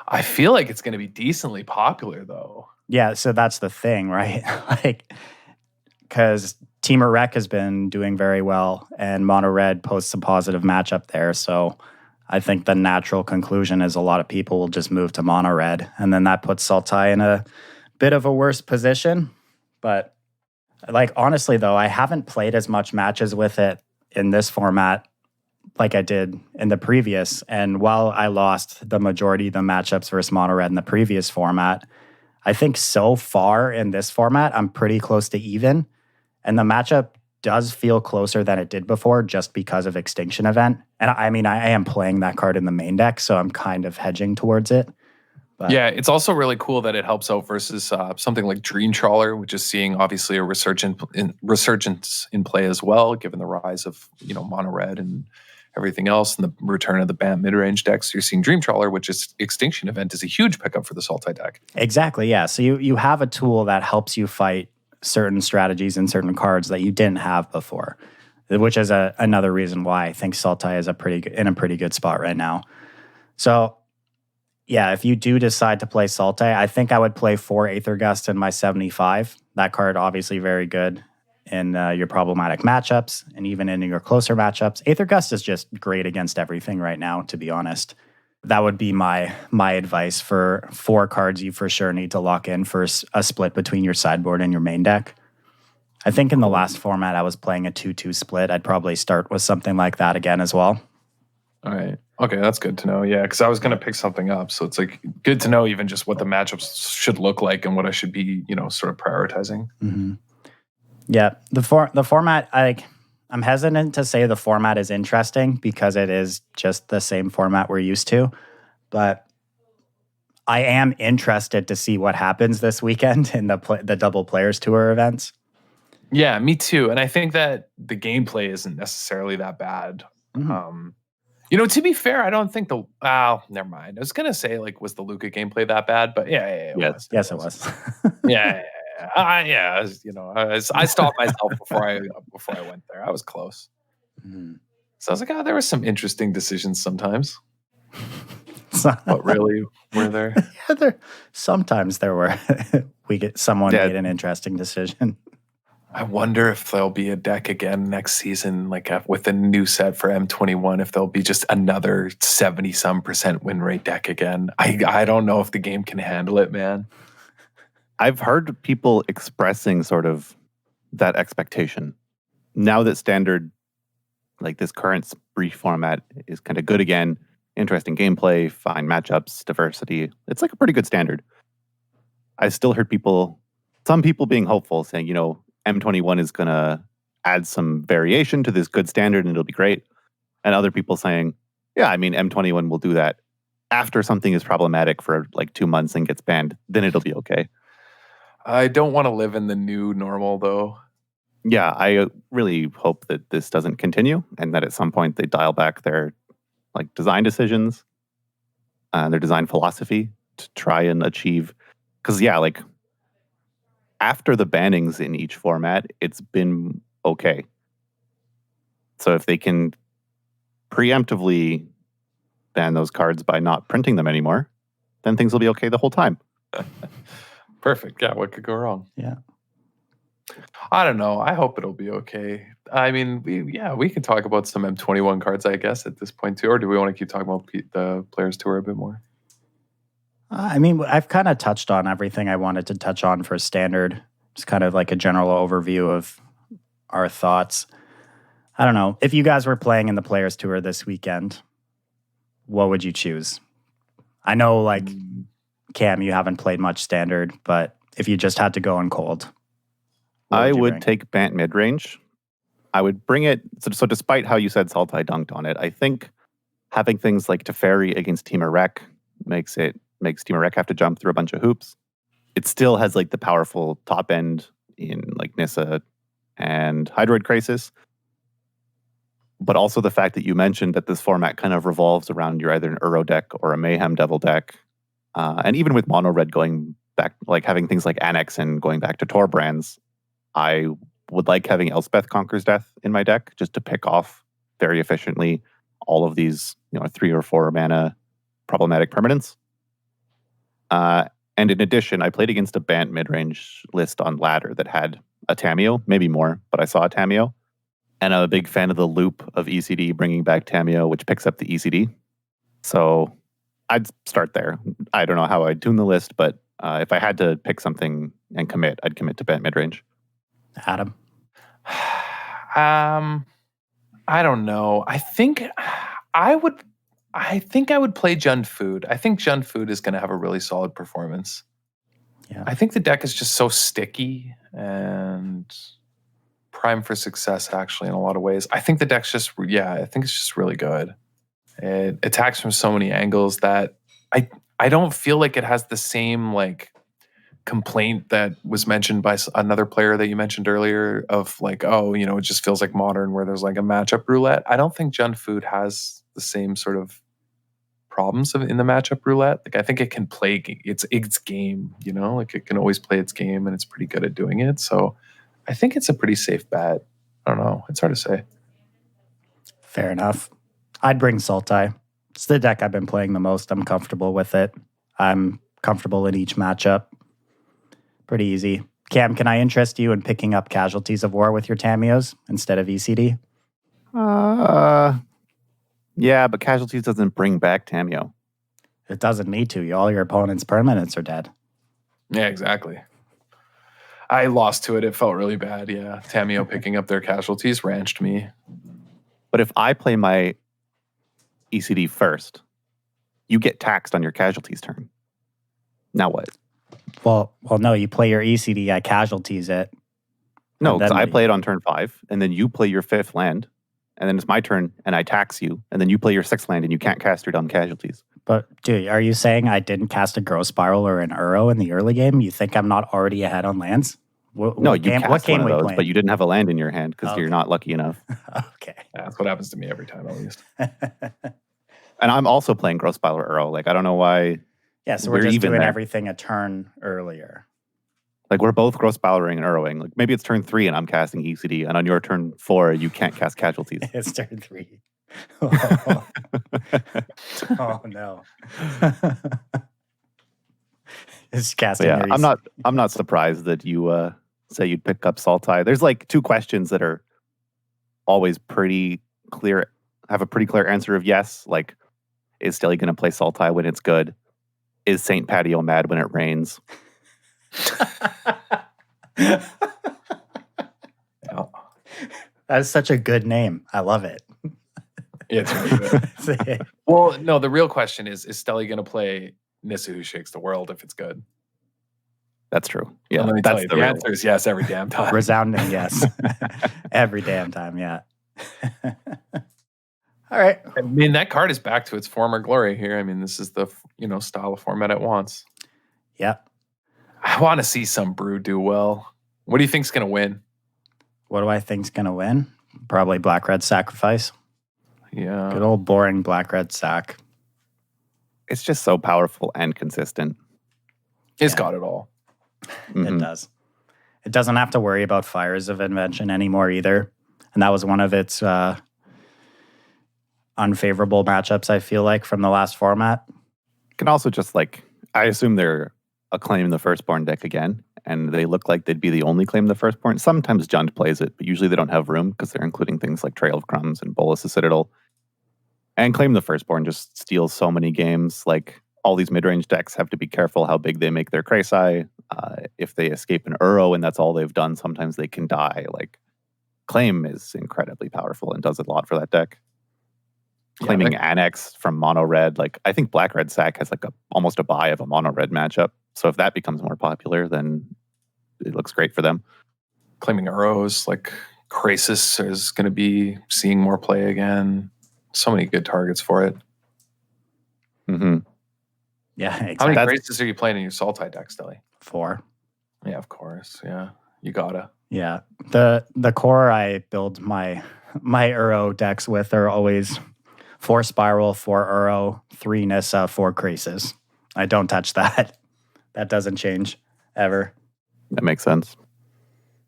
I feel like it's going to be decently popular, though. Yeah, so that's the thing, right? Like, because Team Rec has been doing very well, and Mono Red posts a positive matchup there. So I think the natural conclusion is a lot of people will just move to Mono Red, and then that puts Sultai in a bit of a worse position. But like honestly, though, I haven't played as much matches with it in this format like I did in the previous. And while I lost the majority of the matchups versus Mono Red in the previous format, I think so far in this format, I'm pretty close to even. And the matchup does feel closer than it did before just because of Extinction Event. And I mean, I am playing that card in the main deck, so I'm kind of hedging towards it. But yeah, it's also really cool that it helps out versus something like Dream Trawler, which is seeing obviously a resurgence in play as well, given the rise of Mono Red and everything else, and the return of the Bant mid-range decks. You're seeing Dream Trawler, which is Extinction Event, is a huge pickup for the Sultai deck. Exactly, yeah. So you have a tool that helps you fight certain strategies and certain cards that you didn't have before, which is another reason why I think Sultai is in a pretty good spot right now. So yeah, if you do decide to play Sultai, I think I would play 4 Aether Gust in my 75. That card obviously very good in your problematic matchups and even in your closer matchups. Aether Gust is just great against everything right now, to be honest. That would be my advice for 4 cards you for sure need to lock in for a split between your sideboard and your main deck. I think in the last format I was playing a 2-2 split. I'd probably start with something like that again as well. All right. Okay, that's good to know. Yeah, because I was going to pick something up. So it's like good to know even just what the matchups should look like and what I should be, sort of prioritizing. Mm-hmm. Yeah, the format, I'm hesitant to say the format is interesting because it is just the same format we're used to, but I am interested to see what happens this weekend in the Double Players Tour events. Yeah, me too. And I think that the gameplay isn't necessarily that bad. Mm-hmm. To be fair, I don't think never mind. I was going to say, was the Luka gameplay that bad? But it was. Yes, it was. Yeah. I stopped myself before I went there. I was close. Mm. So I was like, there were some interesting decisions sometimes. But really, were there? Yeah, sometimes there were. Someone made an interesting decision. I wonder if there'll be a deck again next season, like with a new set for M21, if there'll be just another 70-some% win rate deck again. I don't know if the game can handle it, man. I've heard people expressing sort of that expectation. Now that Standard, like this current spree format, is kind of good again, interesting gameplay, fine matchups, diversity. It's like a pretty good Standard. I still heard some people being hopeful, saying, M21 is going to add some variation to this good Standard and it'll be great. And other people saying, yeah, I mean, M21 will do that after something is problematic for like 2 months and gets banned. Then it'll be okay. I don't want to live in the new normal, though. Yeah, I really hope that this doesn't continue and that at some point they dial back their like design decisions, their design philosophy to try and achieve. Because, yeah, like after the bannings in each format, it's been okay. So if they can preemptively ban those cards by not printing them anymore, then things will be okay the whole time. Perfect. Yeah, what could go wrong? Yeah. I don't know. I hope it'll be okay. I mean, we can talk about some M21 cards, I guess, at this point too. Or do we want to keep talking about the Players Tour a bit more? I mean, I've kind of touched on everything I wanted to touch on for Standard. Just kind of like a general overview of our thoughts. I don't know. If you guys were playing in the Players Tour this weekend, what would you choose? I know, like, Cam, you haven't played much Standard, but if you just had to go in cold, I would take Bant midrange. I would bring it. So despite how you said Sultai dunked on it, I think having things like Teferi against Team Irek makes Team Irek have to jump through a bunch of hoops. It still has like the powerful top end in like Nissa and Hydroid Crisis. But also the fact that you mentioned that this format kind of revolves around you're either an Uro deck or a Mayhem Devil deck. And even with Mono Red going back, like having things like Annex and going back to Tor brands, I would like having Elspeth Conquers Death in my deck just to pick off very efficiently all of these 3 or 4 mana problematic permanents. And in addition, I played against a Bant midrange list on ladder that had a Tameo, maybe more, but I saw a Tameo. And I'm a big fan of the loop of ECD bringing back Tameo, which picks up the ECD. So I'd start there. I don't know how I'd tune the list, but if I had to pick something and commit, I'd commit to Bant midrange. Adam? I don't know. I think I would play Jund Food. I think Jund Food is going to have a really solid performance. Yeah. I think the deck is just so sticky and prime for success, actually, in a lot of ways. I think the deck's just, I think it's just really good. It attacks from so many angles that I don't feel like it has the same, like, complaint that was mentioned by another player that you mentioned earlier of like, it just feels like Modern where there's like a matchup roulette. I don't think Jund Food has the same sort of problems in the matchup roulette. Like, I think it can play its game, like it can always play its game and it's pretty good at doing it. So I think it's a pretty safe bet. I don't know. It's hard to say. Fair enough. I'd bring Sultai. It's the deck I've been playing the most. I'm comfortable with it. I'm comfortable in each matchup. Pretty easy. Cam, can I interest you in picking up Casualties of War with your Tameos instead of ECD? Yeah, but Casualties doesn't bring back Tameo. It doesn't need to. All your opponent's permanents are dead. Yeah, exactly. I lost to it. It felt really bad. Yeah, Tameo picking up their Casualties ranched me. But if I play my ECD first, you get taxed on your Casualties turn. Now what? Well, no, you play your ECD, I Casualties it. No, because I play it on turn 5, and then you play your 5th land, and then it's my turn, and I tax you, and then you play your 6th land, and you can't cast your dumb Casualties. But, dude, are you saying I didn't cast a Growth Spiral or an Uro in the early game? You think I'm not already ahead on lands? No, you cast one of those, but you didn't have a land in your hand because you're not lucky enough. Okay. Yeah, that's what happens to me every time, at least. And I'm also playing Growth Spiral or Uro. Like, I don't know why. Yeah, so we're just doing everything a turn earlier. Like, we're both Growth Spiraling and Uroing. Like, maybe it's turn 3 and I'm casting ECD, and on your turn 4, you can't cast Casualties. It's turn 3. Oh, no. It's casting. Yeah, I'm not surprised that you say you'd pick up Sultai. There's like two questions that are always pretty clear, have a pretty clear answer of yes. Like, is Stilly going to play Sultai when it's good? Is St. Patio mad when it rains? That is such a good name. I love it. Yeah, it's really good. Well, no, the real question is Stelly going to play Nissa Who Shakes the World if it's good? That's true. Yeah, let me that's tell you, the answer is yes every damn time. Resounding yes. Every damn time, yeah. All right. I mean, that card is back to its former glory here. I mean, this is the style of format it wants. Yeah. I want to see some brew do well. What do you think's going to win? What do I think's going to win? Probably Black-Red Sacrifice. Yeah. Good old boring Black-Red Sac. It's just so powerful and consistent. It's got it all. It does. It doesn't have to worry about Fires of Invention anymore either. And that was one of its unfavorable matchups, I feel like, from the last format. Can also just I assume they're a Claim the Firstborn deck again, and they look like they'd be the only Claim the Firstborn. Sometimes Jund plays it, but usually they don't have room because they're including things like Trail of Crumbs and Bolus' Citadel. And Claim the Firstborn just steals so many games. Like, all these mid-range decks have to be careful how big they make their Krasai. If they escape an Uro and that's all they've done, sometimes they can die. Like, Claim is incredibly powerful and does a lot for that deck. Claiming Annex from mono red, I think Black Red Sack has almost a buy of a mono red matchup. So if that becomes more popular, then it looks great for them. Claiming Uros, Krasis is going to be seeing more play again. So many good targets for it. Mm-hmm. Yeah, exactly. How many Krasis are you playing in your Sultai deck, Stilly? 4. Yeah, of course. Yeah, you gotta. Yeah, the core I build my Uro decks with are always 4 Spiral, 4 Uro, 3 Nissa, 4 Krasis. I don't touch that. That doesn't change ever. That makes sense.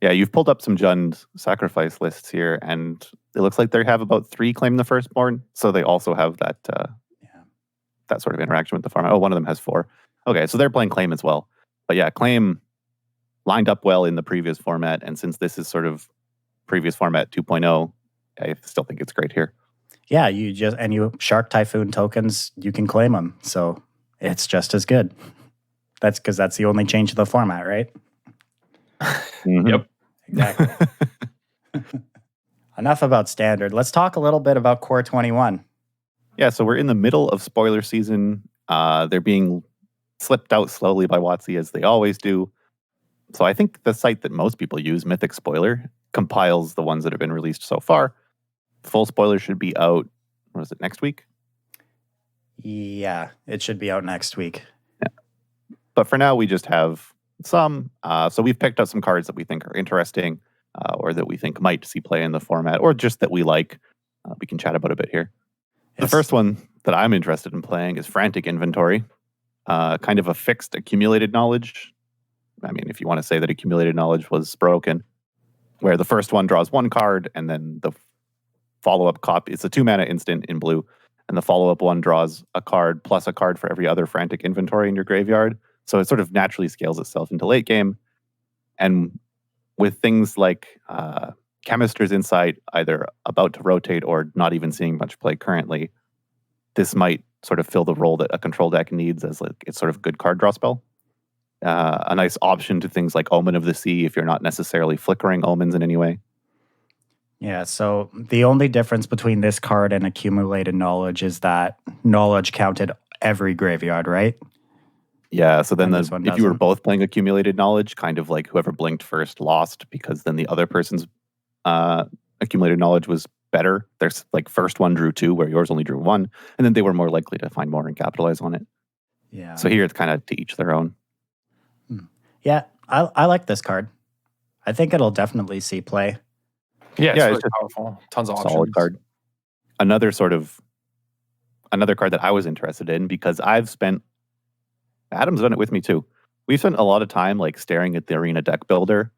Yeah, you've pulled up some Jund sacrifice lists here, and it looks like they have about 3 Claim the Firstborn. So they also have that that sort of interaction with the farm. Oh, one of them has 4. Okay, so they're playing Claim as well. But yeah, Claim lined up well in the previous format, and since this is sort of previous format 2.0, I still think it's great here. Yeah, you Shark Typhoon tokens, you can claim them. So it's just as good. That's because that's the only change to the format, right? Mm-hmm. Yep. Exactly. Enough about Standard. Let's talk a little bit about Core 21. Yeah, so we're in the middle of spoiler season. They're being slipped out slowly by WotC as they always do. So I think the site that most people use, Mythic Spoiler, compiles the ones that have been released so far. Full spoiler should be out, what is it, next week? Yeah, it should be out next week. Yeah. But for now, we just have some. So we've picked up some cards that we think are interesting or that we think might see play in the format or just that we like. We can chat about a bit here. Yes. The first one that I'm interested in playing is Frantic Inventory, kind of a fixed accumulated knowledge. I mean, if you want to say that accumulated knowledge was broken, where the first one draws 1 card and then the follow-up copy, it's a 2-mana instant in blue, and the follow-up one draws a card plus a card for every other Frantic Inventory in your graveyard. So it sort of naturally scales itself into late game. And with things like Chemist's Insight either about to rotate or not even seeing much play currently, this might sort of fill the role that a control deck needs as it's sort of good card draw spell. A nice option to things like Omen of the Sea if you're not necessarily flickering omens in any way. Yeah, so the only difference between this card and accumulated knowledge is that knowledge counted every graveyard, right? Yeah, so then if you were both playing accumulated knowledge, kind of like whoever blinked first lost because then the other person's accumulated knowledge was better. There's first one drew 2 where yours only drew 1, and then they were more likely to find more and capitalize on it. Yeah. So here it's kind of to each their own. Yeah, I like this card. I think it'll definitely see play. Yeah, it's really powerful. Tons of options. Solid card. Another card that I was interested in because Adam's done it with me too. We've spent a lot of time staring at the Arena deck builder,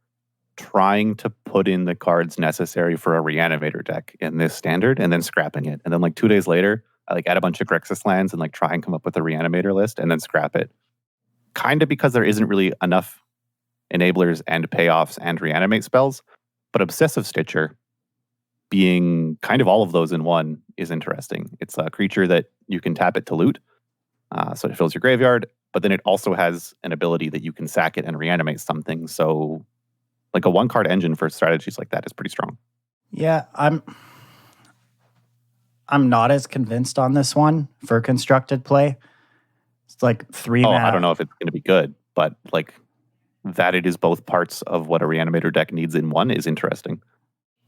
trying to put in the cards necessary for a Reanimator deck in this standard and then scrapping it. And then 2 days later, I add a bunch of Grixis lands and try and come up with a Reanimator list and then scrap it. Kind of because there isn't really enough enablers and payoffs and reanimate spells. But Obsessive Stitcher, being kind of all of those in one, is interesting. It's a creature that you can tap it to loot, so it fills your graveyard, but then it also has an ability that you can sack it and reanimate something. So like a 1-card engine for strategies like that is pretty strong. Yeah, I'm not as convinced on this one for constructed play. It's like 3 mana. I don't know if it's going to be good, but like that it is both parts of what a reanimator deck needs in one is interesting.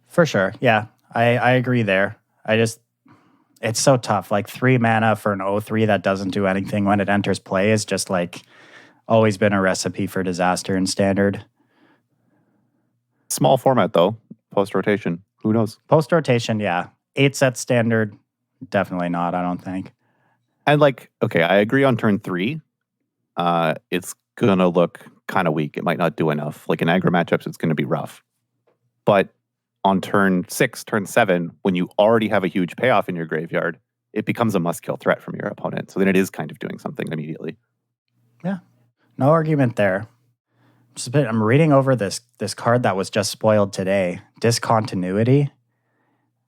For sure. Yeah, I agree there. It's so tough. Like 3 mana for an 0/3 that doesn't do anything when it enters play is just like always been a recipe for disaster in Standard. Small format though, post-rotation. Who knows? Post-rotation, yeah. 8 set Standard, definitely not, I don't think. And like, okay, I agree on turn 3. It's going to look kind of weak. It might not do enough. Like in aggro matchups, it's going to be rough. But on turn 6, turn 7, when you already have a huge payoff in your graveyard, it becomes a must-kill threat from your opponent. So then it is kind of doing something immediately. Yeah, no argument there. I'm reading over this card that was just spoiled today. Discontinuity.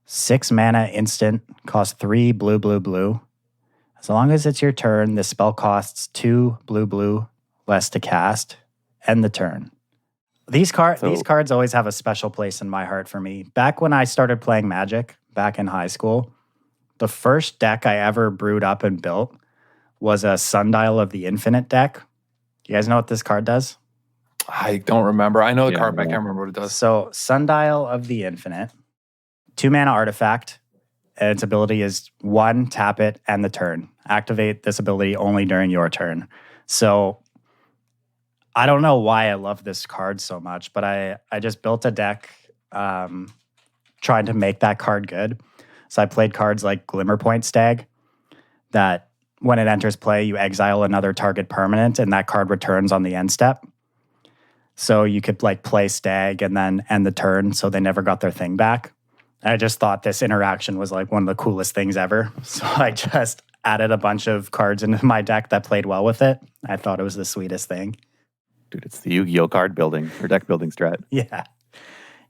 6 mana instant, costs 3 blue, blue, blue. As long as it's your turn, this spell costs 2 blue, blue less to cast. End the turn. These cards always have a special place in my heart for me. Back when I started playing Magic, back in high school, the first deck I ever brewed up and built was a Sundial of the Infinite deck. You guys know what this card does? I don't remember. I know the card, but I can't remember what it does. So, Sundial of the Infinite, 2 mana artifact, and its ability is 1, tap it, end the turn. Activate this ability only during your turn. So, I don't know why I love this card so much, but I just built a deck trying to make that card good. So I played cards like Glimmerpoint Stag, that when it enters play, you exile another target permanent, and that card returns on the end step. So you could like play Stag and then end the turn, so they never got their thing back. I just thought this interaction was like one of the coolest things ever. So I just added a bunch of cards into my deck that played well with it. I thought it was the sweetest thing. Dude, it's the Yu-Gi-Oh card building or deck building strat. Yeah.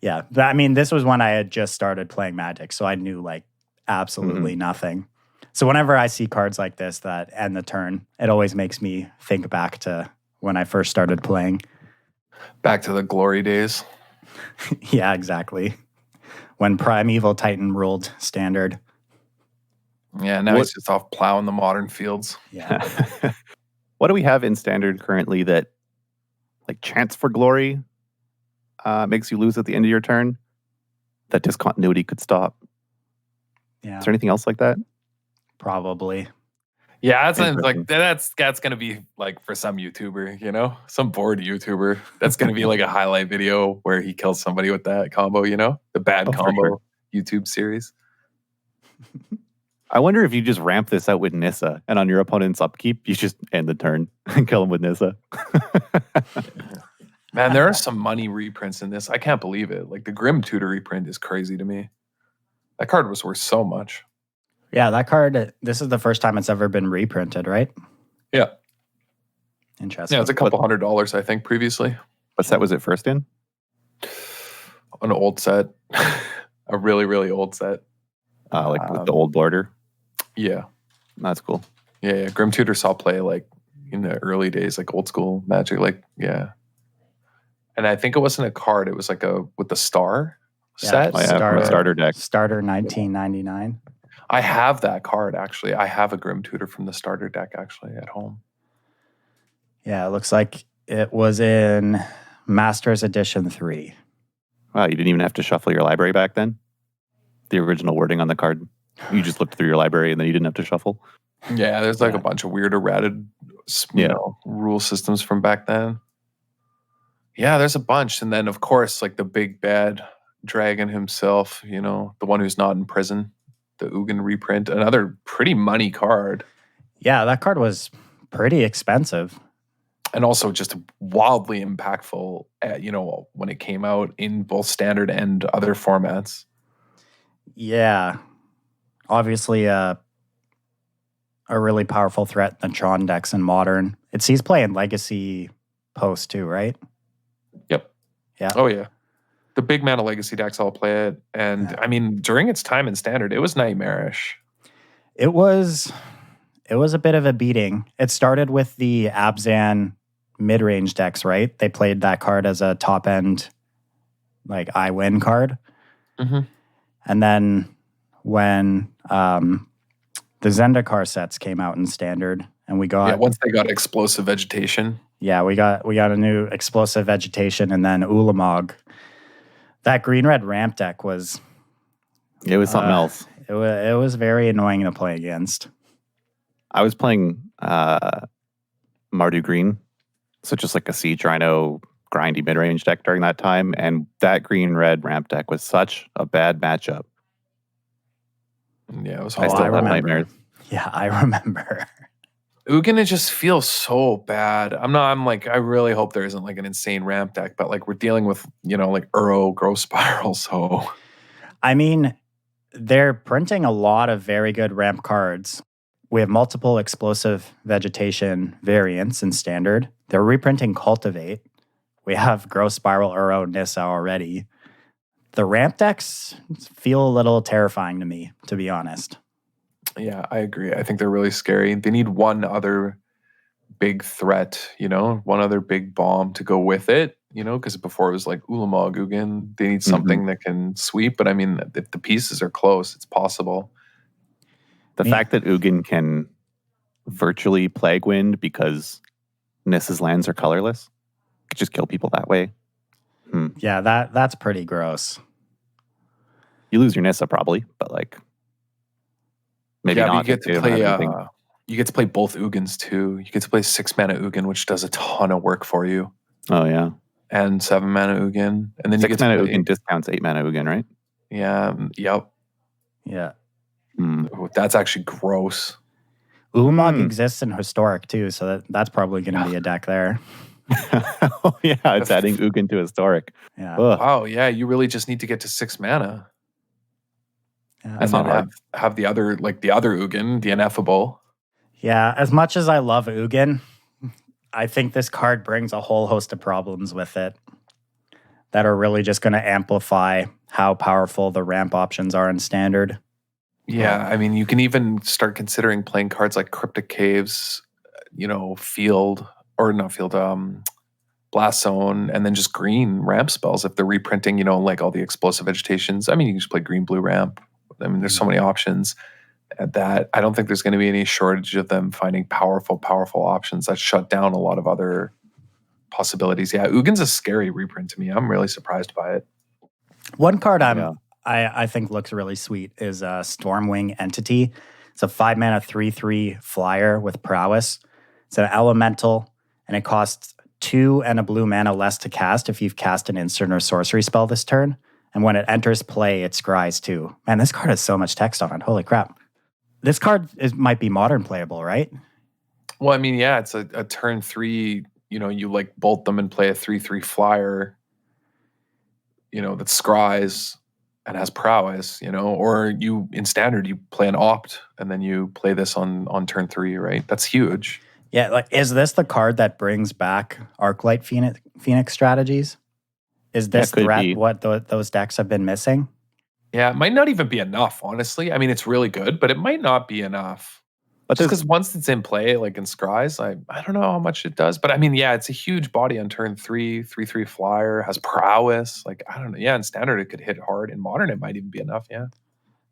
Yeah. But, I mean, this was when I had just started playing Magic, so I knew like absolutely nothing. So whenever I see cards like this that end the turn, it always makes me think back to when I first started playing. Back to the glory days. Yeah, exactly. When Primeval Titan ruled Standard. Yeah, now he's just off plowing the modern fields. Yeah. What do we have in Standard currently that like Chance for Glory makes you lose at the end of your turn? That discontinuity could stop. Yeah. Is there anything else like that? Probably. Yeah, that's gonna be like for some YouTuber, you know, some bored YouTuber. That's gonna be like a highlight video where he kills somebody with that combo, you know, the bad combo YouTube series. I wonder if you just ramp this out with Nissa, and on your opponent's upkeep, you just end the turn and kill him with Nissa. Man, there are some money reprints in this. I can't believe it. Like the Grim Tutor reprint is crazy to me. That card was worth so much. Yeah, that card, this is the first time it's ever been reprinted, right? Yeah. Interesting. Yeah, it's a couple $100, I think, previously. What set was it first in? An old set. A really, really old set. Like with the old border? Yeah. That's cool. Yeah. Grim Tutor saw play like in the early days, like old school Magic, like, yeah. And I think it wasn't a card, it was like with the star set. Starter deck. Starter 1999. I have that card, actually. I have a Grim Tutor from the starter deck, actually, at home. Yeah, it looks like it was in Masters Edition 3. Wow, you didn't even have to shuffle your library back then? The original wording on the card. You just looked through your library and then you didn't have to shuffle? Yeah, there's like a bunch of weird errated rule systems from back then. Yeah, there's a bunch. And then, of course, like the big bad dragon himself, you know, the one who's not in prison. The Ugin reprint, another pretty money card. Yeah, that card was pretty expensive. And also just wildly impactful, when it came out in both standard and other formats. Yeah. Obviously, a really powerful threat in the Tron decks in Modern. It sees play in Legacy Post too, right? Yeah. Oh yeah. The big mana legacy decks all play it. And I mean, during its time in standard, it was nightmarish. It was a bit of a beating. It started with the Abzan mid-range decks, right? They played that card as a top-end, like, I win card. Mm-hmm. And then when the Zendikar sets came out in standard, and we got... Yeah, once they got explosive vegetation. Yeah, we got a new explosive vegetation, and then Ulamog. That green-red ramp deck was... It was something else. It was very annoying to play against. I was playing Mardu Green, so just like a Siege Rhino grindy mid-range deck during that time, and that green-red ramp deck was such a bad matchup. Yeah, it was I hard. still have nightmares. Yeah, I remember. Ugin, it just feels so bad. I really hope there isn't like an insane ramp deck, but like we're dealing with, like Uro, Growth Spiral, so... I mean, they're printing a lot of very good ramp cards. We have multiple explosive vegetation variants in standard. They're reprinting Cultivate. We have Growth Spiral, Uro, Nissa already. The ramp decks feel a little terrifying to me, to be honest. Yeah, I agree. I think they're really scary. They need one other big threat, one other big bomb to go with it, because before it was like Ulamog, Ugin. They need something that can sweep. But I mean, if the pieces are close, it's possible. The fact that Ugin can virtually Plague Wind because Nissa's lands are colorless, could just kill people that way. Yeah, that's pretty gross. You lose your Nissa probably, but like maybe not. You get to play. You get to play both Ugins too. You get to play 6 mana Ugin, which does a ton of work for you. Oh yeah, and 7 mana Ugin, and then 6 mana Ugin discounts 8 mana Ugin, right? Yeah. Yep. Yeah. That's actually gross. Ulamog exists in Historic too, so that's probably going to be a deck there. Oh yeah, it's adding Ugin to Historic. Yeah. Ugh. Wow. Yeah, you really just need to get to 6 mana. Yeah, and then have the other Ugin, the Ineffable. Yeah, as much as I love Ugin, I think this card brings a whole host of problems with it that are really just going to amplify how powerful the ramp options are in standard. Yeah, I mean, you can even start considering playing cards like Cryptic Caves, Blast Zone, and then just green ramp spells if they're reprinting, like all the explosive vegetations. I mean, you can just play green, blue ramp. I mean, there's so many options at that. I don't think there's going to be any shortage of them finding powerful options that shut down a lot of other possibilities. Yeah, Ugin's a scary reprint to me. I'm really surprised by it. One card I think looks really sweet is Stormwing Entity. It's a 5 mana 3/3 flyer with prowess. It's an elemental, and it costs 2 and a blue mana less to cast if you've cast an instant or sorcery spell this turn. And when it enters play, it scries too. Man, this card has so much text on it. Holy crap. This card might be modern playable, right? Well, I mean, yeah, it's a turn 3, you like bolt them and play a 3/3 flyer, that scries and has prowess, or you in standard you play an opt and then you play this on turn 3, right? That's huge. Yeah, like is this the card that brings back Arclight Phoenix strategies? Is this threat what those decks have been missing? Yeah, it might not even be enough, honestly. I mean, it's really good, but it might not be enough. But just because once it's in play, like in Scries, I don't know how much it does. But I mean, yeah, it's a huge body on turn 3, 3/3 flyer, has prowess. Like, I don't know. Yeah, in standard, it could hit hard. In modern, it might even be enough, yeah.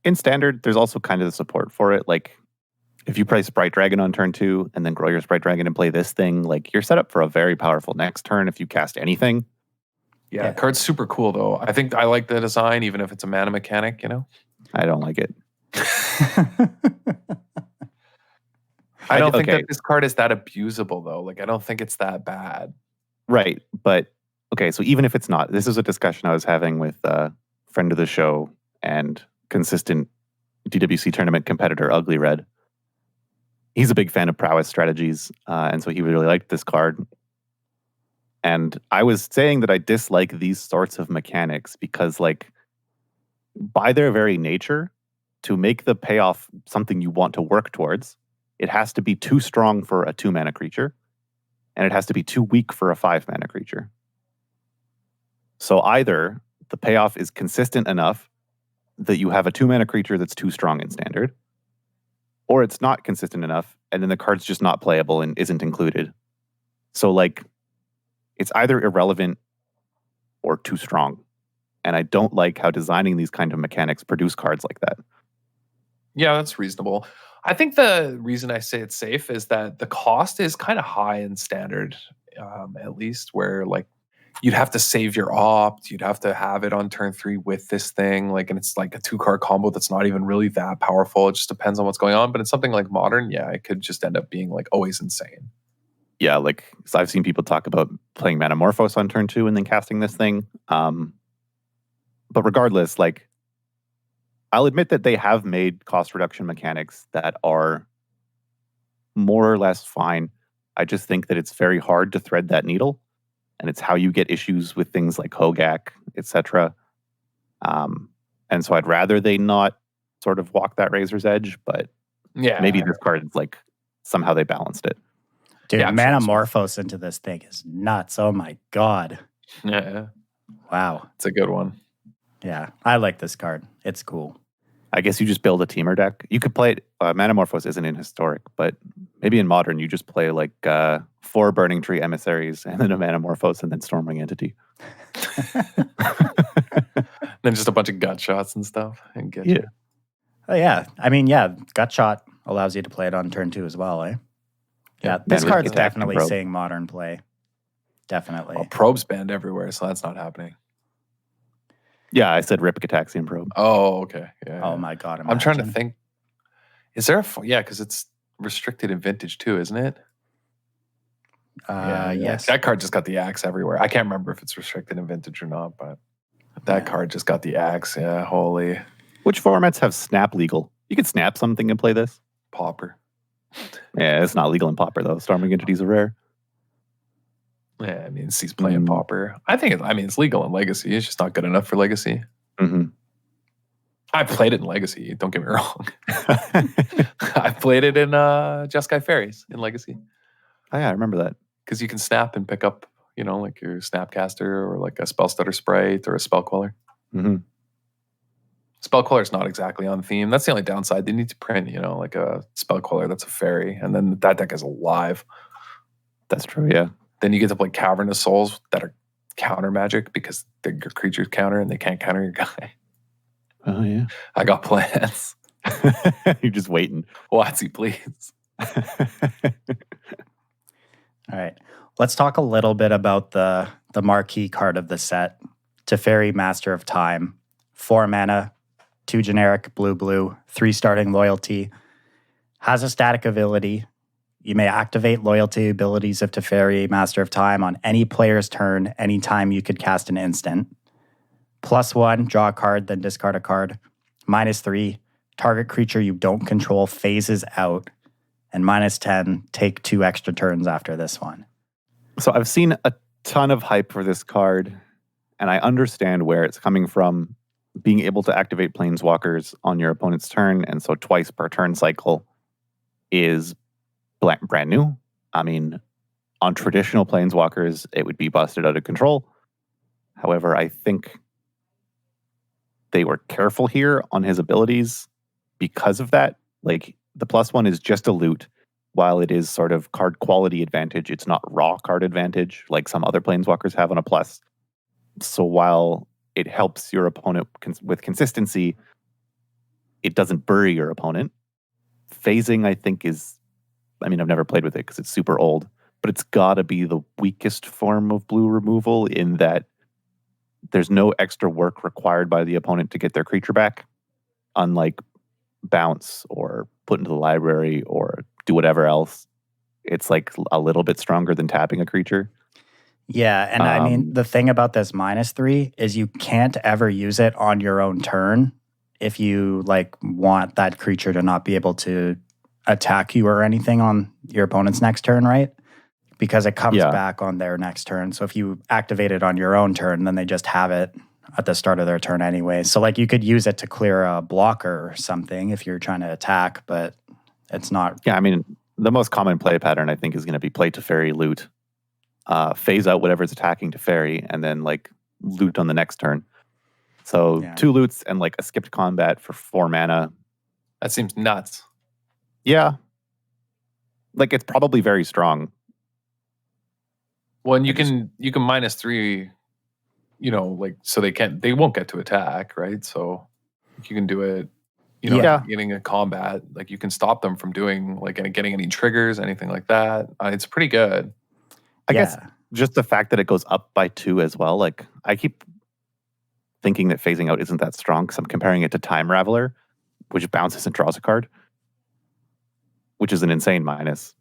In standard, there's also kind of the support for it. Like, if you play Sprite Dragon on turn 2 and then grow your Sprite Dragon and play this thing, like, you're set up for a very powerful next turn if you cast anything. Yeah, card's super cool, though. I think I like the design, even if it's a mana mechanic, I don't like it. I don't think that this card is that abusable, though. Like, I don't think it's that bad. Right. But, okay, so even if it's not, this is a discussion I was having with a friend of the show and consistent DWC tournament competitor, Ugly Red. He's a big fan of prowess strategies, and so he really liked this card. And I was saying that I dislike these sorts of mechanics because, like, by their very nature, to make the payoff something you want to work towards, it has to be too strong for a 2 mana creature, and it has to be too weak for a 5 mana creature. And it has to be too weak for a 5 mana creature. So either the payoff is consistent enough that you have a 2-mana creature that's too strong in standard, or it's not consistent enough, and then the card's just not playable and isn't included. So, like, it's either irrelevant or too strong. And I don't like how designing these kind of mechanics produce cards like that. Yeah, that's reasonable. I think the reason I say it's safe is that the cost is kind of high in standard, at least, where like you'd have to save your opt, you'd have to have it on turn 3 with this thing, like, and it's like a 2-card combo that's not even really that powerful. It just depends on what's going on. But in something like Modern, yeah, it could just end up being like always insane. Yeah, like, so I've seen people talk about playing Metamorphose on turn 2 and then casting this thing. But regardless, like, I'll admit that they have made cost reduction mechanics that are more or less fine. I just think that it's very hard to thread that needle, and it's how you get issues with things like Hogak, etc. And so I'd rather they not sort of walk that razor's edge, but Yeah, maybe this card is like somehow they balanced it. Dude, Yeah, I'm Metamorphose into this thing is nuts. Oh my God. yeah, Wow. it's a good one. Yeah, I like this card. It's cool. I guess you just build a teamer deck. You could play it. Metamorphose isn't in Historic, but maybe in Modern you just play like 4 Burning Tree Emissaries and then a Metamorphose and then Stormwing Entity. Then just a bunch of gut shots and stuff. And get you. Oh, yeah. I mean, yeah, Gut Shot allows you to play it on turn 2 as well, eh? Yeah, this Man, card's Rick Attack definitely and Probe. seeing Modern play. Definitely. Well, Probe's banned everywhere, so that's not happening. Yeah, I said Rip Cataxian Probe. Oh, okay. Yeah. Oh my God. I'm trying to imagine. think. Is there yeah, because it's restricted in Vintage too, isn't it? Yes. That card just got the axe everywhere. I can't remember if it's restricted in Vintage or not, but that card just got the axe. Yeah, holy Which formats have Snap legal? You could snap something and play this. Pauper. Yeah, it's not legal in Pauper though. Storming Entities are rare. Yeah, I mean, he's playing Pauper. I think it's legal in Legacy. It's just not good enough for Legacy. Mm-hmm. I played it in Legacy. Don't get me wrong. I played it in Jeskai Fairies in Legacy. Oh yeah, I remember that. Because you can snap and pick up, like your Snapcaster or like a Spell Stutter Sprite or a Spell Queller. Mm-hmm. Spell Queller is not exactly on theme. That's the only downside. They need to print, like a Spell Queller that's a fairy, and then that deck is alive. That's true, yeah. Then you get to play Cavernous Souls that are counter magic because your creatures counter and they can't counter your guy. Oh yeah. I got plans. You're just waiting. Watsy, please. All right. Let's talk a little bit about the marquee card of the set, Teferi, Master of Time. 4 mana, 2 generic, blue, 3 starting loyalty. Has a static ability. You may activate loyalty abilities of Teferi, Master of Time, on any player's turn, anytime you could cast an instant. +1, draw a card, then discard a card. -3, target creature you don't control phases out. And -10, take 2 extra turns after this one. So I've seen a ton of hype for this card, and I understand where it's coming from. Being able to activate Planeswalkers on your opponent's turn, and so twice per turn cycle, is brand new. I mean, on traditional Planeswalkers, it would be busted out of control. However, I think they were careful here on his abilities because of that. Like, the +1 is just a loot. While it is sort of card quality advantage, it's not raw card advantage like some other Planeswalkers have on a plus. So while it helps your opponent with consistency, it doesn't bury your opponent. Phasing, I think, I've never played with it because it's super old, but it's got to be the weakest form of blue removal in that there's no extra work required by the opponent to get their creature back, unlike bounce or put into the library or do whatever else. It's like a little bit stronger than tapping a creature. Yeah, and the thing about this -3 is you can't ever use it on your own turn if you want that creature to not be able to attack you or anything on your opponent's next turn, right? Because it comes back on their next turn. So if you activate it on your own turn, then they just have it at the start of their turn anyway. So you could use it to clear a blocker or something if you're trying to attack, but it's not. Yeah, the most common play pattern, I think, is going to be play Teferi, loot, phase out whatever's attacking Teferi, and then loot on the next turn. So 2 loots and like a skipped combat for 4 mana. That seems nuts. Yeah. Like it's probably very strong. Well, and you can -3, like so they won't get to attack, right? So you can do it, getting a combat, like you can stop them from doing like getting any triggers, anything like that. It's pretty good. I guess just the fact that it goes up by 2 as well. Like I keep thinking that phasing out isn't that strong because I'm comparing it to Time Raveler, which bounces and draws a card, which is an insane minus.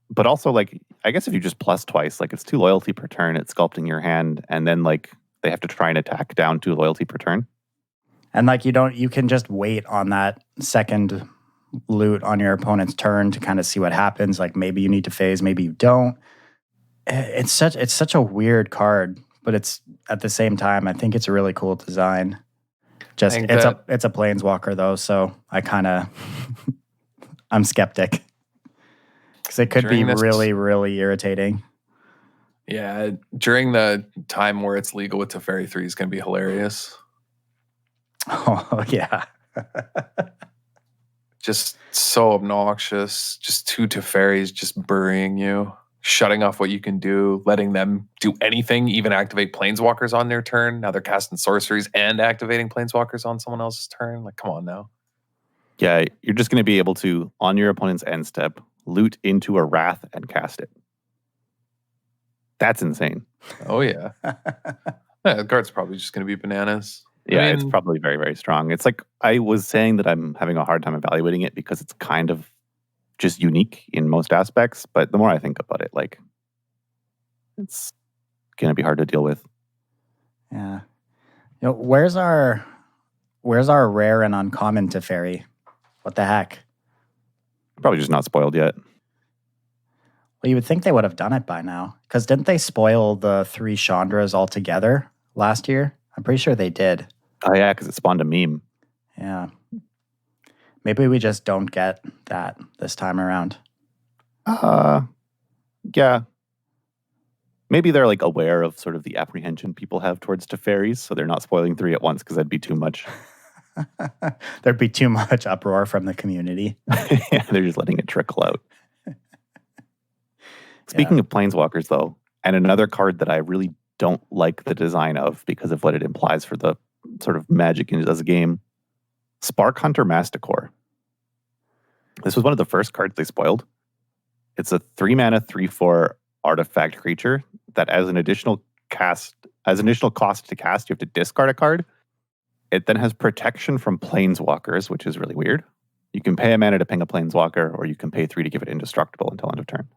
But also, like, I guess if you just plus twice, like it's 2 loyalty per turn, it's sculpting your hand, and then like they have to try and attack down 2 loyalty per turn. And like you can just wait on that second loot on your opponent's turn to kind of see what happens. Like maybe you need to phase, maybe you don't. It's such a weird card, but it's at the same time, I think it's a really cool design. Just it's a planeswalker though, so I'm skeptic. Because it could be really, really irritating. Yeah, during the time where it's legal with Teferi 3 is going to be hilarious. Oh, yeah. Just so obnoxious. Just 2 Teferis just burying you, shutting off what you can do, letting them do anything, even activate planeswalkers on their turn. Now they're casting sorceries and activating planeswalkers on someone else's turn. Like, come on now. Yeah, you're just going to be able to, on your opponent's end step, loot into a Wrath and cast it. That's insane. Oh, yeah. The card's probably just going to be bananas. Yeah, it's probably very, very strong. It's like I was saying that I'm having a hard time evaluating it because it's kind of just unique in most aspects. But the more I think about it, like, it's going to be hard to deal with. Yeah. Where's our rare and uncommon Teferi? What the heck? Probably just not spoiled yet. Well, you would think they would have done it by now. Because didn't they spoil the 3 Chandras altogether last year? I'm pretty sure they did. Oh, yeah, because it spawned a meme. Yeah. Maybe we just don't get that this time around. Yeah. Maybe they're like aware of sort of the apprehension people have towards Teferis, so they're not spoiling 3 at once because that'd be too much. There'd be too much uproar from the community. Yeah, they're just letting it trickle out. Speaking of Planeswalkers, though, and another card that I really don't like the design of because of what it implies for the sort of magic as a game, Spark Hunter Masticore. This was one of the first cards they spoiled. It's a 3-mana, 3/4 artifact creature that as an additional cost to cast, you have to discard a card. It then has protection from planeswalkers, which is really weird. You can pay a mana to ping a planeswalker, or you can pay 3 to give it indestructible until end of turn.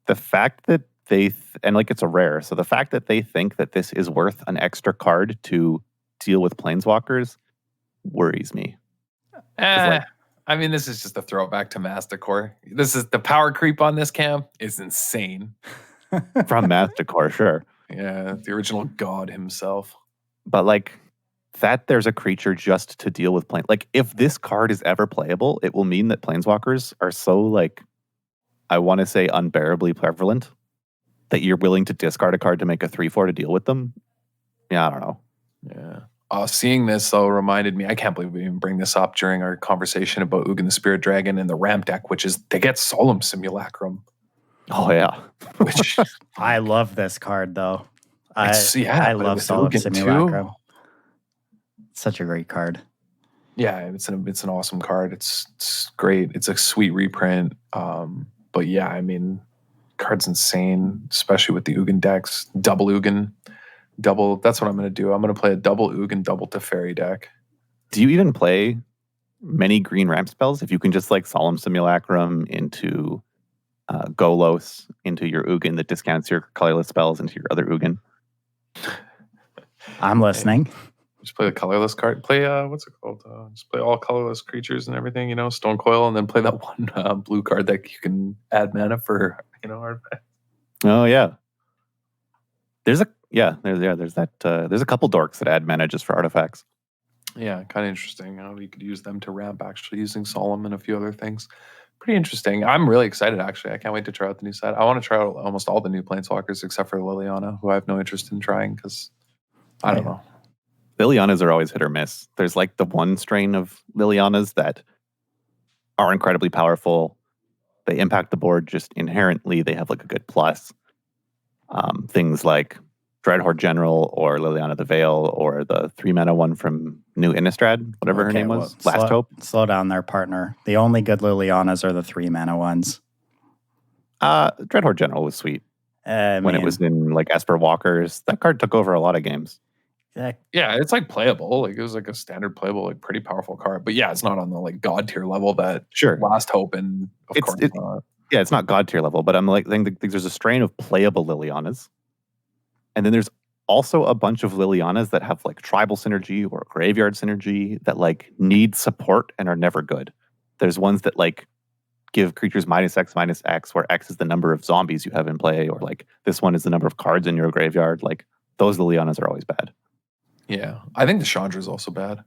The fact that it's a rare, so the fact that they think that this is worth an extra card to deal with planeswalkers worries me. This is just a throwback to Masticore. This is the power creep on this camp is insane. From Masticore, sure. Yeah, the original god himself. But like that, there's a creature just to deal with like if this card is ever playable, it will mean that planeswalkers are so like, I want to say unbearably prevalent that you're willing to discard a card to make a 3/4 to deal with them. Yeah, I don't know. Yeah. Seeing this though reminded me, I can't believe we even bring this up during our conversation about Ugin the Spirit Dragon and the ramp deck, which is they get Solemn Simulacrum. Oh yeah. Which I love this card though. I love Solemn Ugin Simulacrum. Such a great card. Yeah, it's an awesome card. It's great. It's a sweet reprint. But yeah, card's insane, especially with the Ugin decks. Double Ugin. That's what I'm going to do. I'm going to play a double Ugin, double Teferi deck. Do you even play many green ramp spells? If you can just like Solemn Simulacrum into Golos into your Ugin that discounts your colorless spells into your other Ugin. I'm listening. Just play the colorless card. Play what's it called? Just play all colorless creatures and everything. Stone coil, and then play that one blue card that you can add mana for. Artifact. Oh yeah. There's a couple dorks that add mana just for artifacts. Yeah, kind of interesting. You could use them to ramp actually using Solemn and a few other things. pretty interesting. I'm really excited, actually. I can't wait to try out the new set. I want to try out almost all the new Planeswalkers except for Liliana, who I have no interest in trying because I don't know. Lilianas are always hit or miss. There's like the one strain of Lilianas that are incredibly powerful. They impact the board just inherently. They have like a good plus. Things like Dreadhorde General or Liliana the Veil or the 3-mana one from New Innistrad, whatever her name was. Last Hope. Slow down there, partner. The only good Lilianas are the 3-mana ones. Dreadhorde General was sweet. When it was in like Esper Walkers, that card took over a lot of games. Yeah, it's like playable. Like it was like a standard playable, like pretty powerful card. But yeah, it's not on the like god tier level that Last Hope and of course not. Yeah, it's not god tier level, but I'm like think there's a strain of playable Lilianas. And then there's also a bunch of Lilianas that have like tribal synergy or graveyard synergy that like need support and are never good. There's ones that like give creatures -X/-X, where X is the number of zombies you have in play, or like this one is the number of cards in your graveyard. Like those Lilianas are always bad. Yeah, I think the Chandra is also bad.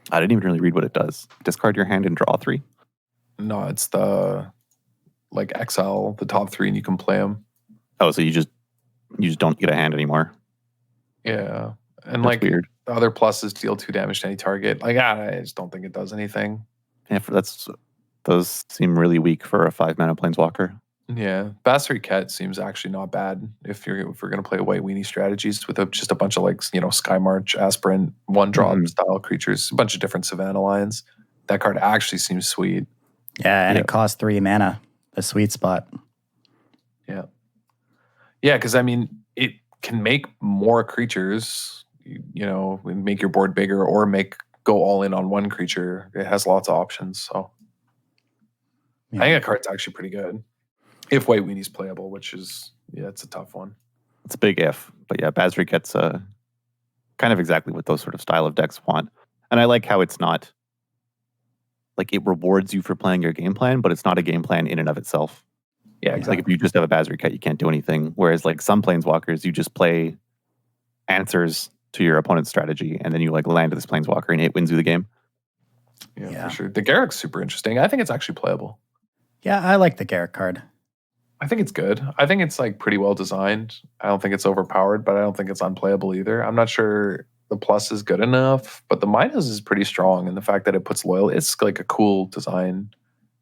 I didn't even really read what it does. Discard your hand and draw 3? No, it's the like exile the top 3 and you can play them. Oh, so you just don't get a hand anymore. Yeah, and That's like weird. The other pluses deal 2 damage to any target. Like I just don't think it does anything. Yeah, those seem really weak for a 5-mana Planeswalker. Yeah, Basri Ket seems actually not bad if we're going to play white weenie strategies with just a bunch of like Sky March, Aspirant, 1-drop style creatures, a bunch of different Savannah lines. That card actually seems sweet. Yeah, and it costs 3 mana, the sweet spot. Yeah. Yeah, because I mean, it can make more creatures, make your board bigger or go all in on one creature. It has lots of options. So I think that card's actually pretty good. If white weenie's playable, which is, it's a tough one. It's a big if. But yeah, Basri gets kind of exactly what those sort of style of decks want. And I like how it's not, like it rewards you for playing your game plan, but it's not a game plan in and of itself. Yeah, exactly. Like if you just have a Basri Ket, you can't do anything. Whereas like some Planeswalkers, you just play answers to your opponent's strategy, and then you like land this Planeswalker and it wins you the game. Yeah, for sure. The Garruk's super interesting. I think it's actually playable. Yeah, I like the Garruk card. I think it's good. I think it's like pretty well designed. I don't think it's overpowered, but I don't think it's unplayable either. I'm not sure the plus is good enough, but the minus is pretty strong. And the fact that it puts it's like a cool design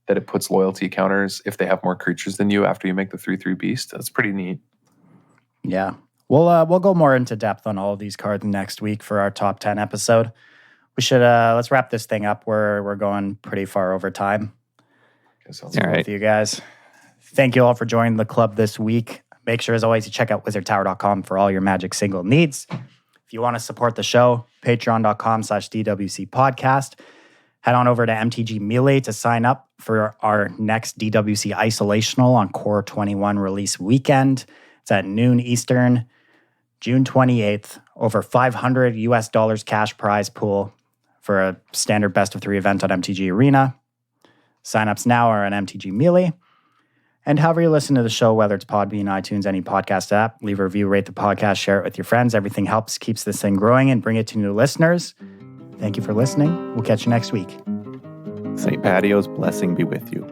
that it puts loyalty counters if they have more creatures than you after you make the 3/3 beast. That's pretty neat. Yeah. We'll go more into depth on all of these cards next week for our top 10 episode. We should let's wrap this thing up. We're going pretty far over time. Okay, sounds all right with you guys. Thank you all for joining the club this week. Make sure, as always, you check out wizardtower.com for all your Magic single needs. If you want to support the show, patreon.com/DWC Podcast. Head on over to MTG Melee to sign up for our next DWC Isolational on Core 21 release weekend. It's at noon Eastern, June 28th. Over $500 cash prize pool for a standard best of 3 event on MTG Arena. Signups now are on MTG Melee. And however you listen to the show, whether it's Podbean, iTunes, any podcast app, leave a review, rate the podcast, share it with your friends. Everything helps, keeps this thing growing, and bring it to new listeners. Thank you for listening. We'll catch you next week. St. Patio's blessing be with you.